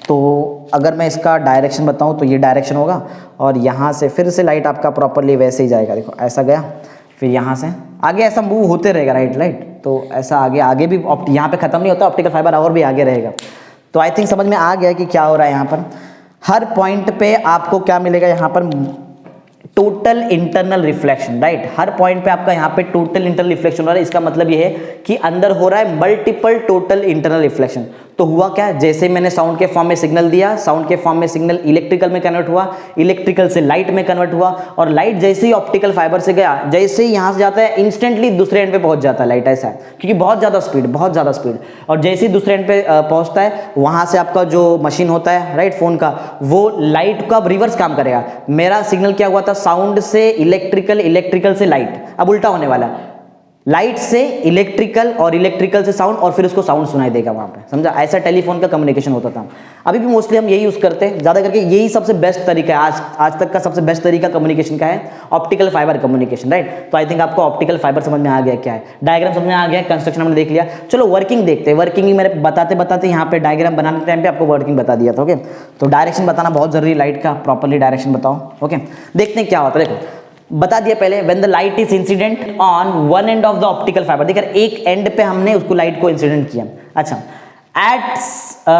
तो अगर मैं इसका डायरेक्शन बताऊं तो ये डायरेक्शन होगा, और यहाँ से फिर से लाइट आपका प्रॉपरली वैसे ही जाएगा, देखो ऐसा गया, फिर यहाँ से आगे ऐसा मूव होते रहेगा, राइट राइट। तो ऐसा आगे भी यहाँ पे खत्म नहीं होता, ऑप्टिकल फाइबर और भी आगे रहेगा। तो आई थिंक समझ में आ गया कि क्या हो रहा है यहाँ पर। हर पॉइंट पे आपको क्या मिलेगा, यहाँ पर टोटल इंटरनल रिफ्लेक्शन, राइट। हर पॉइंट पे आपका यहाँ पे टोटल इंटरनल रिफ्लेक्शन हो रहा है। इसका मतलब ये है कि अंदर हो रहा है मल्टीपल टोटल इंटरनल रिफ्लेक्शन। तो हुआ क्या, जैसे मैंने साउंड के फॉर्म में सिग्नल दिया, साउंड के फॉर्म में सिग्नल इलेक्ट्रिकल में कन्वर्ट हुआ, इलेक्ट्रिकल से लाइट में कन्वर्ट हुआ, और लाइट जैसे ही ऑप्टिकल फाइबर से गया, जैसे ही यहाँ से जाता है इंस्टेंटली दूसरे एंड पे पहुंच जाता है लाइट, ऐसा है, क्योंकि बहुत ज़्यादा स्पीड। और जैसे ही दूसरे एंड पे पहुंचता है, वहाँ से आपका जो मशीन होता है, राइट, फोन का, वो लाइट का रिवर्स काम करेगा। मेरा सिग्नल क्या हुआ था, साउंड से इलेक्ट्रिकल, इलेक्ट्रिकल से लाइट, अब उल्टा होने वाला है, लाइट से इलेक्ट्रिकल और इलेक्ट्रिकल से साउंड, और फिर उसको साउंड सुनाई देगा वहां पे, समझा। ऐसा टेलीफोन का कम्युनिकेशन होता था। अभी भी मोस्टली हम यही यूज करते हैं, ज्यादा करके यही सबसे बेस्ट तरीका है, आज तक का सबसे बेस्ट तरीका कम्युनिकेशन का है ऑप्टिकल फाइबर कम्युनिकेशन, राइट। तो आई थिंक आपको ऑप्टिकल फाइबर समझ में आ गया, क्या है डायग्राम समझ में आ गया, कंस्ट्रक्शन हमने देख लिया। चलो वर्किंग देखते हैं। वर्किंग मेरे बताते यहाँ पे डायग्राम बनाने टाइम पे आपको वर्किंग बता दिया था, ओके। तो डायरेक्शन बताना बहुत जरूरी, लाइट का प्रॉपरली डायरेक्शन बताओ, ओके। देखते हैं क्या होता है। देखो बता दिया पहले, when the light is incident on one end of the optical fibre, देखिए एक एंड पे हमने उसको लाइट को इंसिडेंट किया, अच्छा। एट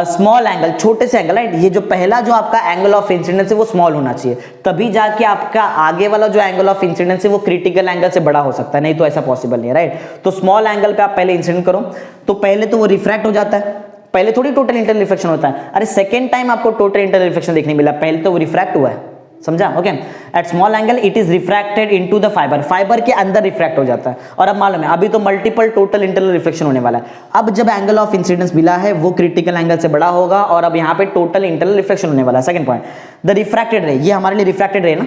स्मॉल एंगल, छोटे से एंगल, राइट। ये जो पहला जो आपका एंगल ऑफ इंसिडेंस है वो स्मॉल होना चाहिए, तभी जाके आपका आगे वाला जो एंगल ऑफ इंसिडेंस है वो क्रिटिकल एंगल से बड़ा हो सकता है, नहीं तो ऐसा पॉसिबल नहीं है, राइट। तो स्मॉल एंगल पे आप पहले इंसिडेंट करो, तो पहले तो वो रिफ्रैक्ट हो जाता है, पहले थोड़ी टोटल इंटरनल रिफ्लेक्शन होता है। अरे सेकेंड टाइम आपको टोटल इंटरनल रिफ्लेक्शन देखने मिला, पहले तो वो रिफ्रैक्ट हुआ है, समझा, okay. At small angle it is refracted into the fibre, fibre के अंदर रिफ्रैक्ट हो जाता है। और अब मालूम है अभी तो मल्टीपल टोटल इंटरनल रिफ्लेक्शन होने वाला है। अब जब एंगल ऑफ इंसिडेंस मिला है वो क्रिटिकल एंगल से बड़ा होगा, और अब यहाँ पे टोटल इंटरनल रिफ्लेक्शन होने वाला है। सेकंड पॉइंट, द रिफ्रैक्टेड रे, ये हमारे लिए रिफ्रैक्टेड रे ना,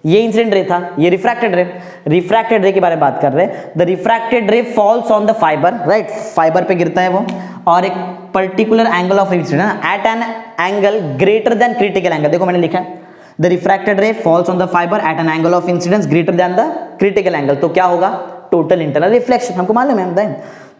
ये इंसिडेंट रे था, ये रिफ्रैक्टेड रे के बारे में बात कर रहे हैं। द रिफ्रैक्टेड रे falls on the fibre, right, fibre पे गिरता है वो, और एक particular angle of incidence at an angle greater than critical angle, देखो मैंने लिखा है the refracted ray falls on the fiber at an angle of incidence greater than the critical angle, तो क्या होगा, total internal reflection, हमको मालूम है।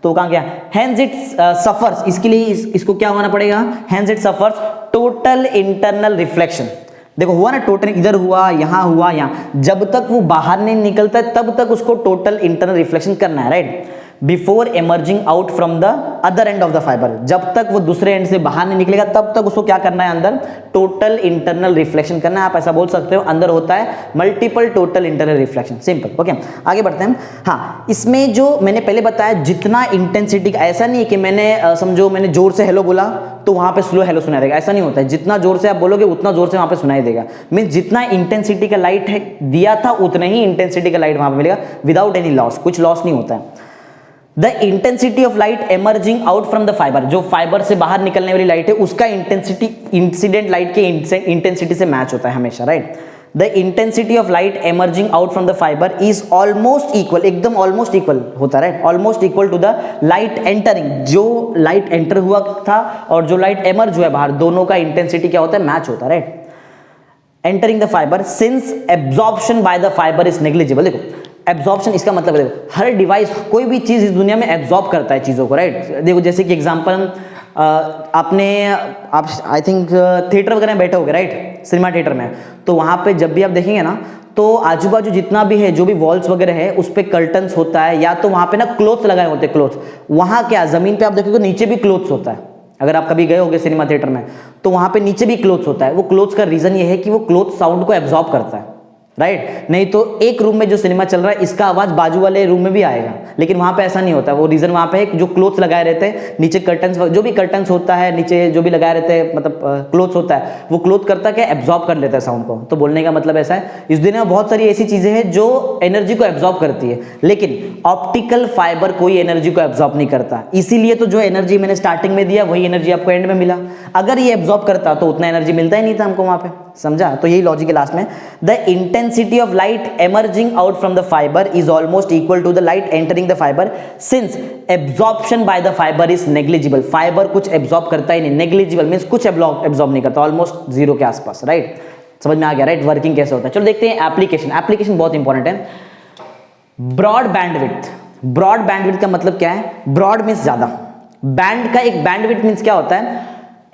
तो कहाँ क्या, hence it suffers, इसके लिए इसको क्या होना पड़ेगा, hence it suffers total internal reflection। देखो हुआ ना, टोटल इधर हुआ, यहाँ हुआ, यहाँ, जब तक वो बाहर नहीं निकलता तब तक उसको टोटल इंटरनल रिफ्लेक्शन करना है, right. Before emerging out from the other end of the fibre, जब तक वो दूसरे एंड से बाहर नहीं निकलेगा तब तक उसको क्या करना है, अंदर टोटल इंटरनल रिफ्लेक्शन करना है। आप ऐसा बोल सकते हो, अंदर होता है multiple total internal reflection, simple. Okay, आगे बढ़ते हैं। हाँ, इसमें जो मैंने पहले बताया, जितना इंटेंसिटी, ऐसा नहीं है कि मैंने समझो मैंने जोर से हेलो बोला तो वहां पे स्लो हेलो सुनाई देगा, ऐसा नहीं होता है। जितना जोर से आप बोलोगे उतना जोर से वहां पे सुनाई देगा। मींस जितना इंटेंसिटी का लाइट है दिया था उतना ही इंटेंसिटी का लाइट वहां पे मिलेगा विदाउट एनी लॉस, कुछ लॉस नहीं होता है। The intensity of light emerging out from the fibre, जो फाइबर से बाहर निकलने वाली लाइट है उसका इंटेंसिटी इंसिडेंट लाइट के इंटेंसिटी से मैच होता है हमेशा, right. The intensity of light emerging out from the fibre is almost equal, एकदम ऑलमोस्ट इक्वल होता है, right, almost equal to the light entering, जो लाइट एंटर हुआ था और जो लाइट एमर्ज हुआ है बाहर, दोनों का इंटेंसिटी क्या होता है, मैच होता है, right. Entering the fibre since absorption by the fibre is negligible. देखो एब्जॉर्प्शन इसका मतलब है, देखो हर डिवाइस, कोई भी चीज इस दुनिया में एब्जॉर्ब करता है चीजों को, राइट। देखो जैसे कि एग्जांपल, आप आई थिंक थिएटर वगैरह में बैठे होगे, राइट, सिनेमा थिएटर में, तो वहां पे जब भी आप देखेंगे ना तो आजू बाजू जितना भी है, जो भी वॉल्स वगैरह है उस पे कर्टन्स होता है, या तो वहां पे ना क्लोथ्स लगाए होते हैं, क्लोथ्स। वहां क्या जमीन पे आप देखोगे नीचे भी क्लोथ्स होता है, अगर आप कभी गए होगे सिनेमा थिएटर में तो वहां पे नीचे भी क्लोथ्स होता है। वो क्लोथ्स का रीजन ये है कि वो क्लोथ साउंड को एब्जॉर्ब करता है, राइट। नहीं तो एक रूम में जो सिनेमा चल रहा है इसका आवाज बाजू वाले रूम में भी आएगा, लेकिन वहां पे ऐसा नहीं होता। वो रीजन वहां पे है जो क्लोथ्स लगाए रहते हैं नीचे, कर्टन्स, जो भी कर्टन्स होता है नीचे जो भी लगाए रहते हैं, मतलब क्लोथ्स होता है, वो क्लोथ करता क्या, एब्जॉर्ब कर लेता है साउंड को। तो बोलने का मतलब ऐसा है, इस दुनिया में बहुत सारी ऐसी चीजें हैं जो एनर्जी को एब्जॉर्ब करती है, लेकिन ऑप्टिकल फाइबर कोई एनर्जी को एब्जॉर्ब नहीं करता। इसीलिए तो जो एनर्जी मैंने स्टार्टिंग में दिया वही एनर्जी आपको एंड में मिला। अगर ये एब्जॉर्ब करता तो उतना एनर्जी मिलता ही नहीं था हमको वहां पे, समझा। तो यही लॉजिक है लास्ट में, the intensity of light emerging out from the fiber is almost equal to the light entering the fiber since absorption by the fiber is negligible। fiber कुछ absorb करता ही नहीं, negligible means कुछ absorb नहीं करता, almost zero के आसपास, right. समझ में आ गया, राइट, वर्किंग कैसे होता है। चलो देखते हैं एप्लीकेशन। एप्लीकेशन बहुत इंपॉर्टेंट है। ब्रॉड बैंडविड्थ, ब्रॉड बैंडविड्थ का मतलब क्या है, ब्रॉड मीन्स ज्यादा, बैंड का एक बैंडविड्थ मीन्स क्या होता है,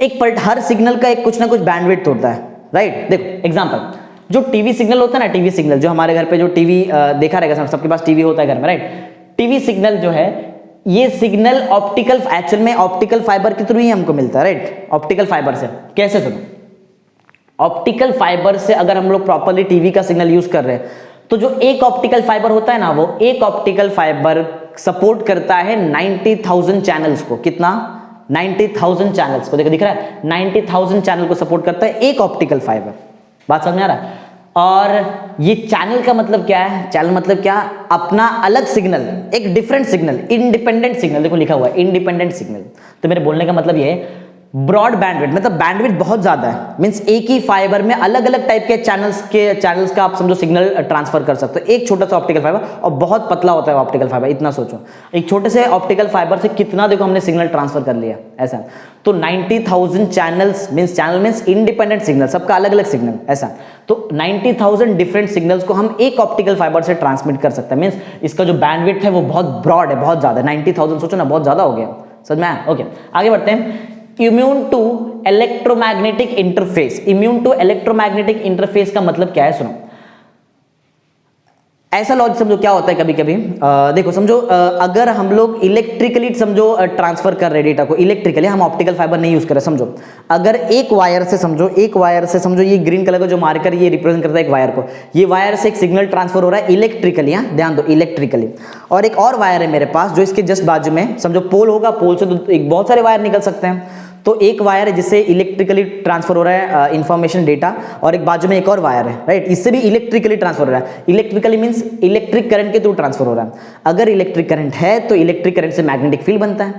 एक हर सिग्नल का एक कुछ ना कुछ बैंडविड्थ होता है, राइट। देखो एग्जांपल, जो टीवी सिग्नल होता है ना, टीवी सिग्नल जो हमारे घर पे जो टीवी देखा रहेगा, सबके पास टीवी होता है घर में, राइट। टीवी सिग्नल जो है, ये सिग्नल ऑप्टिकल, एक्चुअल में ऑप्टिकल फाइबर के थ्रू ही हमको मिलता है, राइट। ऑप्टिकल फाइबर से कैसे, सुनो, ऑप्टिकल फाइबर से अगर हम लोग प्रॉपर्ली टीवी का सिग्नल यूज कर रहे हैं तो जो एक ऑप्टिकल फाइबर होता है ना, वो एक ऑप्टिकल फाइबर सपोर्ट करता है 90,000 चैनल्स को। कितना, 90,000 चैनल्स को। देखो दिख रहा है, 90,000 चैनल को सपोर्ट करता है एक ऑप्टिकल फाइबर। बात समझ में आ रहा है। और ये चैनल का मतलब क्या है, चैनल मतलब क्या, अपना अलग सिग्नल, एक डिफरेंट सिग्नल, इंडिपेंडेंट सिग्नल। देखो लिखा हुआ है इंडिपेंडेंट सिग्नल। तो मेरे बोलने का मतलब ये है, ब्रॉड बैंडविड्थ मतलब बैंडविड्थ बहुत ज्यादा है, मींस एक ही फाइबर में अलग अलग टाइप के चैनल्स का आप समझो सिग्नल ट्रांसफर कर सकते हो। एक छोटा सा ऑप्टिकल फाइबर, और बहुत पतला होता है ऑप्टिकल फाइबर, इतना सोचो, एक छोटे से ऑप्टिकल फाइबर से कितना देखो हमने सिग्नल ट्रांसफर कर लिया, ऐसा। तो 90,000 channels means, channel means independent signal, सबका अलग अलग सिग्नल, ऐसा। तो 90,000 डिफरेंट सिग्नल्स को हम एक ऑप्टिकल फाइबर से ट्रांसमिट कर सकते हैं। मींस इसका जो बैंडविड्थ है वो बहुत ब्रॉड है, बहुत ज्यादा। 90,000 सोचो ना, बहुत ज्यादा हो गया, समझ में आया। ओके, आगे बढ़ते हैं। Immune to electromagnetic interface. Immune to electromagnetic interface का मतलब क्या है, सुनो। ऐसा लॉजिक समझो क्या होता है कभी कभी, देखो समझो, अगर हम लोग इलेक्ट्रिकली समझो ट्रांसफर कर रहे डेटा को, इलेक्ट्रिकली, हम ऑप्टिकल फाइबर नहीं यूज कर रहे, समझो। अगर एक वायर से समझो, ये ग्रीन कलर का जो मार्कर ये रिप्रेजेंट करता है एक वायर को, ये वायर से एक सिग्नल ट्रांसफर हो रहा है इलेक्ट्रिकली, ध्यान दो, इलेक्ट्रिकली। और एक और वायर है मेरे पास जो इसके जस्ट बाजू में, समझो पोल होगा, पोल से तो एक बहुत सारे वायर निकल सकते हैं। तो एक वायर है जिससे इलेक्ट्रिकली ट्रांसफर हो रहा है इंफॉर्मेशन, डेटा, और एक बाजू में एक और वायर है, राइट, इससे भी इलेक्ट्रिकली ट्रांसफर हो रहा है। इलेक्ट्रिकली मींस इलेक्ट्रिक करंट के थ्रू ट्रांसफर हो रहा है। अगर इलेक्ट्रिक करंट है तो इलेक्ट्रिक करंट से मैग्नेटिक फील्ड बनता है।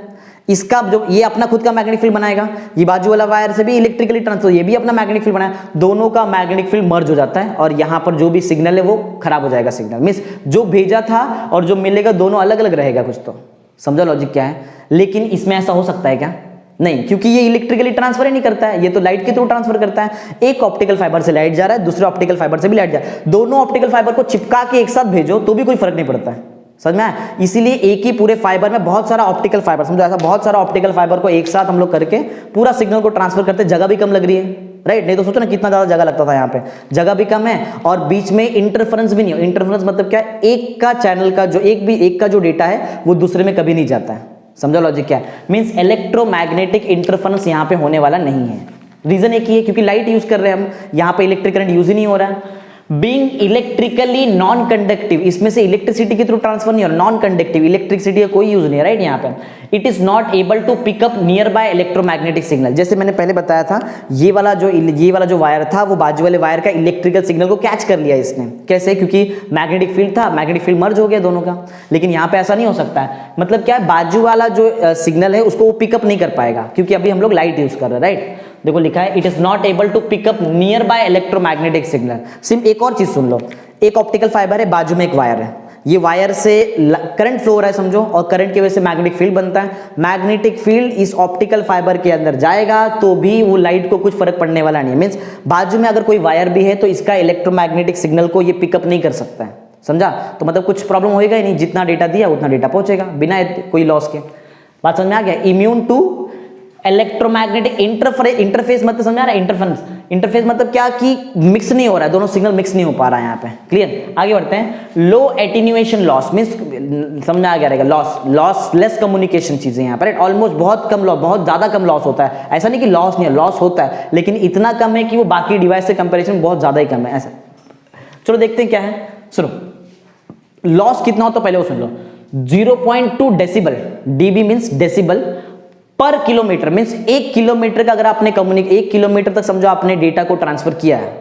इसका जो ये अपना खुद का मैग्नेटिक फील्ड बनाएगा, ये बाजू वाला वायर से भी इलेक्ट्रिकली ट्रांसफर, ये भी अपना मैग्नेटिक फील्ड बनाया, दोनों का मैग्नेटिक फील्ड मर्ज हो जाता है, और यहाँ पर जो भी सिग्नल है वो खराब हो जाएगा। सिग्नल मींस जो भेजा था और जो मिलेगा दोनों अलग अलग रहेगा कुछ। तो समझो लॉजिक क्या है। लेकिन इसमें ऐसा हो सकता है क्या, नहीं, क्योंकि ये इलेक्ट्रिकली ट्रांसफर ही नहीं करता है, ये तो लाइट के थ्रू ट्रांसफर करता है। एक ऑप्टिकल फाइबर से लाइट जा रहा है, दूसरे ऑप्टिकल फाइबर से भी लाइट जा रहा है, दोनों ऑप्टिकल फाइबर को चिपका के एक साथ भेजो तो भी कोई फर्क नहीं पड़ता है, समझ में आया। इसीलिए एक ही पूरे फाइबर में बहुत सारा ऑप्टिकल फाइबर, समझो ऐसा बहुत सारा ऑप्टिकल फाइबर को एक साथ हम लोग करके पूरा सिग्नल को ट्रांसफर करते, जगह भी कम लग रही है, राइट। नहीं तो सोचो ना कितना ज़्यादा जगह लगता था, यहाँ पे जगह भी कम है और बीच में इंटरफेरेंस भी नहीं हो। इंटरफेरेंस मतलब क्या है, एक का चैनल का जो एक का जो डेटा है वो दूसरे में कभी नहीं जाता है। समझा लॉजिक क्या है? मीन्स इलेक्ट्रोमैग्नेटिक इंटरफेरेंस यहाँ पे होने वाला नहीं है। रीजन एक ही है क्योंकि लाइट यूज कर रहे हैं हम, यहाँ पे इलेक्ट्रिक करंट यूज ही नहीं हो रहा है। बीइंग इलेक्ट्रिकली नॉन कंडक्टिव, इसमें से इलेक्ट्रिसिटी के थ्रू ट्रांसफर नहीं हो रहा, नॉन कंडक्टिव, इलेक्ट्रिसिटी का कोई यूज नहीं है, राइट। यहाँ पे it is not able to pick up nearby electromagnetic signal. जैसे मैंने पहले बताया था, ये वाला जो वायर था वो बाजू वाले वायर का इलेक्ट्रिकल सिग्नल को कैच कर लिया इसने। कैसे? क्योंकि मैग्नेटिक फील्ड था, मैग्नेटिक फील्ड मर्ज हो गया दोनों का। लेकिन यहाँ पे ऐसा नहीं हो सकता है। मतलब क्या है, बाजू वाला जो सिग्नल है उसको वो पिकअप नहीं कर पाएगा क्योंकि अभी हम लोग लाइट यूज कर रहे हैं, राइट। देखो लिखा है it is not able to pick up nearby electromagnetic signal. सिर्फ एक और चीज सुन लो, एक ऑप्टिकल फाइबर है, बाजू में एक वायर है, ये वायर से करंट फ्लो हो रहा है समझो, और करंट की वजह से मैग्नेटिक फील्ड बनता है। मैग्नेटिक फील्ड इस ऑप्टिकल फाइबर के अंदर जाएगा तो भी वो लाइट को कुछ फर्क पड़ने वाला नहीं है। मींस बाजू में अगर कोई वायर भी है तो इसका इलेक्ट्रोमैग्नेटिक सिग्नल को ये पिकअप नहीं कर सकता है। समझा? तो मतलब कुछ प्रॉब्लम होएगा ही नहीं, जितना डेटा दिया उतना डेटा पहुंचेगा बिना कोई लॉस के। बात समझ में आ गया? इम्यून टू इलेक्ट्रोमैग्नेटिक इंटरफेस मतलब समझ आ रहा है? इंटरफेस मतलब क्या कि मिक्स नहीं हो रहा है, दोनों सिग्नल मिक्स नहीं हो पा रहा है यहाँ पे। क्लियर? आगे बढ़ते हैं। लो एटीन्यूएशन लॉस मींस समझ आ गया रहेगा, लॉसलेस कम्युनिकेशन चीजें यहाँ पर, ऑलमोस्ट बहुत कम लॉस, बहुत ज्यादा कम लॉस होता है। ऐसा नहीं कि लॉस नहीं है, लॉस होता है लेकिन इतना कम है कि वो बाकी डिवाइस से कंपेरिजन बहुत ज्यादा ही कम है। ऐसा चलो देखते हैं क्या है। सुनो लॉस कितना होता है पहले वो सुन लो। 0.2 डेसिबल, डीबी मींस डेसिबल पर किलोमीटर, मींस 1 किलोमीटर का अगर आपने 1 किलोमीटर तक समझो आपने डेटा को ट्रांसफर किया है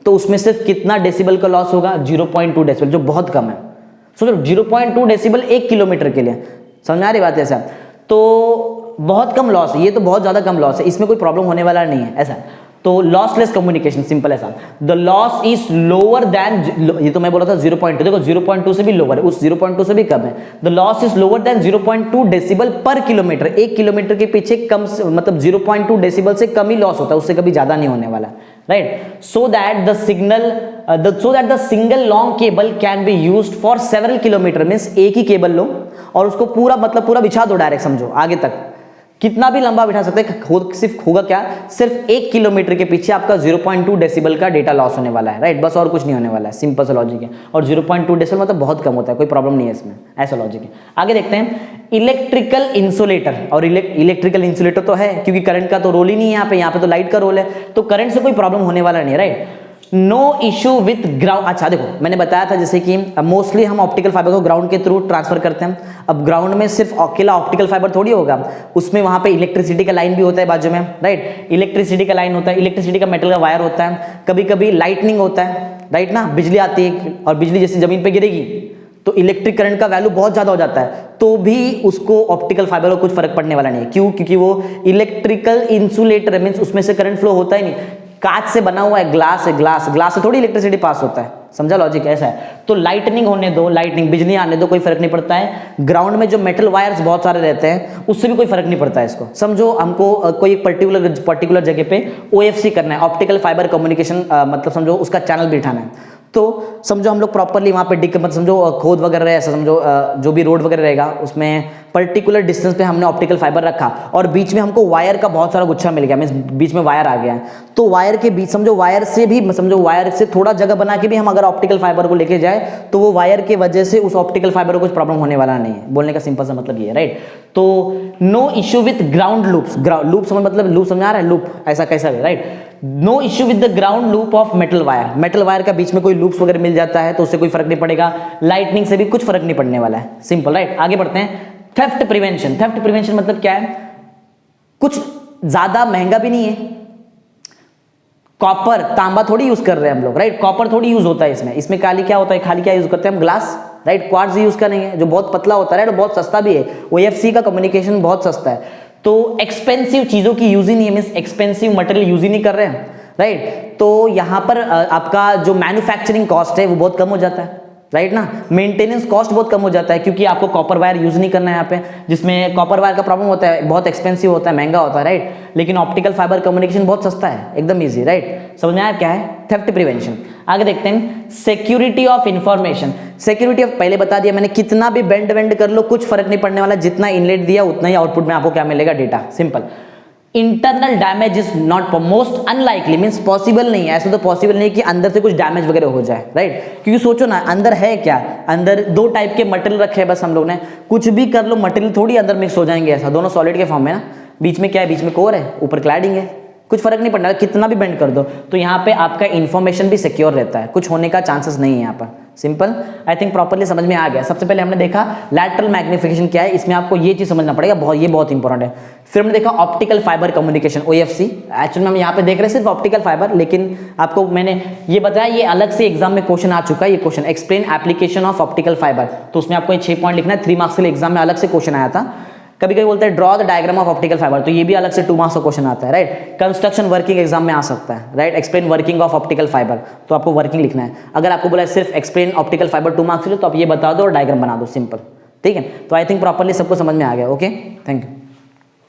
तो उसमें सिर्फ कितना डेसिबल का लॉस होगा? 0.2 डेसिबल, जो बहुत कम है। सोचो 0.2 डेसिबल 1 किलोमीटर के लिए, समझ आ रही बात? ऐसा तो बहुत कम लॉस है, ये तो बहुत ज्यादा कम लॉस है, इसमें कोई प्रॉब्लम होने वाला नहीं है। ऐसा तो लॉसलेस कम्युनिकेशन, सिंपल ऐसा। The loss is lower than, ये तो मैं बोला था 0.2, देखो 0.2 से भी लोअर है, उस 0.2 से भी कम है। The loss is lower than 0.2 decibel पर किलोमीटर, 1 किलोमीटर के पीछे कम, मतलब 0.2 डेसिबल से कम ही लॉस होता है, उससे कभी ज्यादा नहीं होने वाला, right. So that the single long cable can be used for several kilometre, means एक ही केबल लो और उसको पूरा पूरा बिछा दो डायरेक्ट, समझो आगे तक कितना भी लंबा बिठा सकते हैं। सिर्फ होगा क्या? सिर्फ 1 किलोमीटर के पीछे आपका 0.2 डेसिबल का डेटा लॉस होने वाला है, राइट। बस और कुछ नहीं होने वाला है, सिंपल सा लॉजिक है। और 0.2 डेसिबल मतलब बहुत कम होता है, कोई प्रॉब्लम नहीं है इसमें, ऐसा लॉजिक है। आगे देखते हैं इलेक्ट्रिकल इंसुलेटर। और इलेक्ट्रिकल इंसुलेटर तो है क्योंकि करंट का तो रोल ही नहीं है यहाँ पे तो लाइट का रोल है, तो करंट से कोई प्रॉब्लम होने वाला नहीं है, right. No issue with ground. अच्छा देखो मैंने बताया था जैसे कि मोस्टली हम ऑप्टिकल फाइबर को ग्राउंड के थ्रू ट्रांसफर करते हैं। अब ग्राउंड में सिर्फ अकेला ऑप्टिकल फाइबर थोड़ी होगा, उसमें वहां पे इलेक्ट्रिसिटी का लाइन भी होता है बाजू में, राइट। इलेक्ट्रिसिटी का लाइन होता है, इलेक्ट्रिसिटी का मेटल का वायर होता है, कभी कभी लाइटनिंग होता है, राइट ना, बिजली आती है और बिजली जैसे जमीन पे गिरेगी तो इलेक्ट्रिक करंट का वैल्यू बहुत ज्यादा हो जाता है, तो भी उसको ऑप्टिकल फाइबर को कुछ फर्क पड़ने वाला नहीं है। क्यों? क्योंकि वो इलेक्ट्रिकल इंसुलेटर मींस उसमें से करंट फ्लो होता ही नहीं। कांच से बना हुआ है, ग्लास है, ग्लास से थोड़ी इलेक्ट्रिसिटी पास होता है, समझा लॉजिक? ऐसा है। तो लाइटनिंग होने दो, लाइटनिंग बिजली आने दो, कोई फर्क नहीं पड़ता है। ग्राउंड में जो मेटल वायर्स बहुत सारे रहते हैं उससे भी कोई फर्क नहीं पड़ता है इसको। समझो हमको कोई पर्टिकुलर जगह पे OFC करना है, ऑप्टिकल फाइबर कम्युनिकेशन, मतलब समझो उसका चैनल भी उठाना है, तो समझो हम लोग प्रॉपरली वहाँ पे मतलब समझो खोद वगैरह ऐसा समझो जो भी रोड वगैरह रहेगा उसमें पर्टिकुलर डिस्टेंस पे हमने ऑप्टिकल फाइबर रखा और बीच में हमको वायर का बहुत सारा गुच्छा मिल गया, मींस बीच में वायर आ गया है, तो वायर के बीच समझो वायर से थोड़ा जगह बना के भी हम अगर ऑप्टिकल फाइबर को लेके जाए तो वो वायर की वजह से उस ऑप्टिकल फाइबर को कुछ प्रॉब्लम होने वाला नहीं है। बोलने का सिंपल सा मतलब ये है, राइट। तो no issue with ground loops, loop समझ मतलब लूप समझ आ रहा है, लूप ऐसा कैसा है, right. No issue with the ground loop of metal wire का बीच में कोई लूप्स वगैरह मिल जाता है तो उससे कोई फर्क नहीं पड़ेगा, लाइटनिंग से भी कुछ फर्क नहीं पड़ने वाला है, सिंपल, राइट। आगे बढ़ते हैं। थेफ्ट प्रिवेंशन मतलब क्या है? कुछ ज्यादा महंगा भी नहीं है, कॉपर तांबा थोड़ी यूज कर रहे हैं हम लोग, राइट। कॉपर थोड़ी यूज होता है इसमें खाली क्या होता है, खाली क्या यूज करते हैं हम? Glass, right. क्वार्ट्ज यूज करेंगे जो बहुत पतला होता है, राइट, बहुत सस्ता भी है। OFC का कम्युनिकेशन बहुत सस्ता है, तो एक्सपेंसिव चीजों की यूज ही नहीं है, मींस एक्सपेंसिव मटेरियल यूज ही नहीं कर रहे हैं, राइट। तो यहां पर आपका जो मैन्युफैक्चरिंग कॉस्ट है वो बहुत कम हो जाता है, राइट ना। मेंटेनेंस कॉस्ट बहुत कम हो जाता है क्योंकि आपको कॉपर वायर यूज नहीं करना है यहाँ पे, जिसमें कॉपर वायर का प्रॉब्लम होता है, बहुत एक्सपेंसिव होता है, महंगा होता है, राइट। लेकिन ऑप्टिकल फाइबर कम्युनिकेशन बहुत सस्ता है, एकदम इजी, राइट। समझ में आया क्या है? Theft prevention. आगे देखते हैं security of information. Security of पहले बता दिया मैंने, कितना भी बेंड कर लो कुछ फर्क नहीं पड़ने वाला, जितना इनलेट दिया उतना ही आउटपुट में आपको क्या मिलेगा? Data, simple. Internal damage is not most unlikely, means possible नहीं है, ऐसा तो पॉसिबल नहीं है कि अंदर से कुछ डैमेज वगैरह हो जाए, राइट। क्योंकि सोचो ना, अंदर है क्या, अंदर दो टाइप के मटेरियल रखे हैं बस हम लोग ने, कुछ भी कर लो मटेरियल थोड़ी अंदर मिक्स हो जाएंगे, ऐसा दोनों सॉलिड के फॉर्म में ना, बीच में क्या है, बीच में कोर है, ऊपर क्लैडिंग है, कुछ फर्क नहीं पड़ना, कितना भी बेंड कर दो तो यहाँ पे आपका इन्फॉर्मेशन भी सिक्योर रहता है, कुछ होने का चांसेस नहीं है यहाँ पर। सिंपल, आई थिंक प्रॉपर्ली समझ में आ गया। सबसे पहले हमने देखा लैटरल मैग्निफिकेशन क्या है, इसमें आपको ये चीज समझना पड़ेगा, ये बहुत इंपॉर्टेंट है। फिर हमने देखा optical fibre communication, OFC। Actually हम यहाँ पे देख रहे हैं सिर्फ ऑप्टिकल फाइबर, लेकिन आपको मैंने ये बताया, ये अलग से एग्जाम में क्वेश्चन आ चुका है, ये question explain application of optical fibre, तो उसमें आपको 6 पॉइंट लिखना है, 3 मार्क्स के लिए एग्जाम में अलग से क्वेश्चन आया था। कभी कभी बोलते हैं draw the diagram of optical fibre, तो ये भी अलग से 2 मार्क्स का क्वेश्चन आता है, राइट। कंस्ट्रक्शन वर्किंग एग्जाम में आ सकता है, right. Explain working of optical fibre, तो आपको वर्किंग लिखना है। अगर आपको बोला सिर्फ एक्सप्लेन ऑप्टिकल फाइबर 2 मार्क्स के लिए, तो आप ये बता दो और डायग्राम बना दो, सिंपल, ठीक है। तो आई थिंक प्रॉपर्ली सबको समझ में आ गया। Okay, thank you.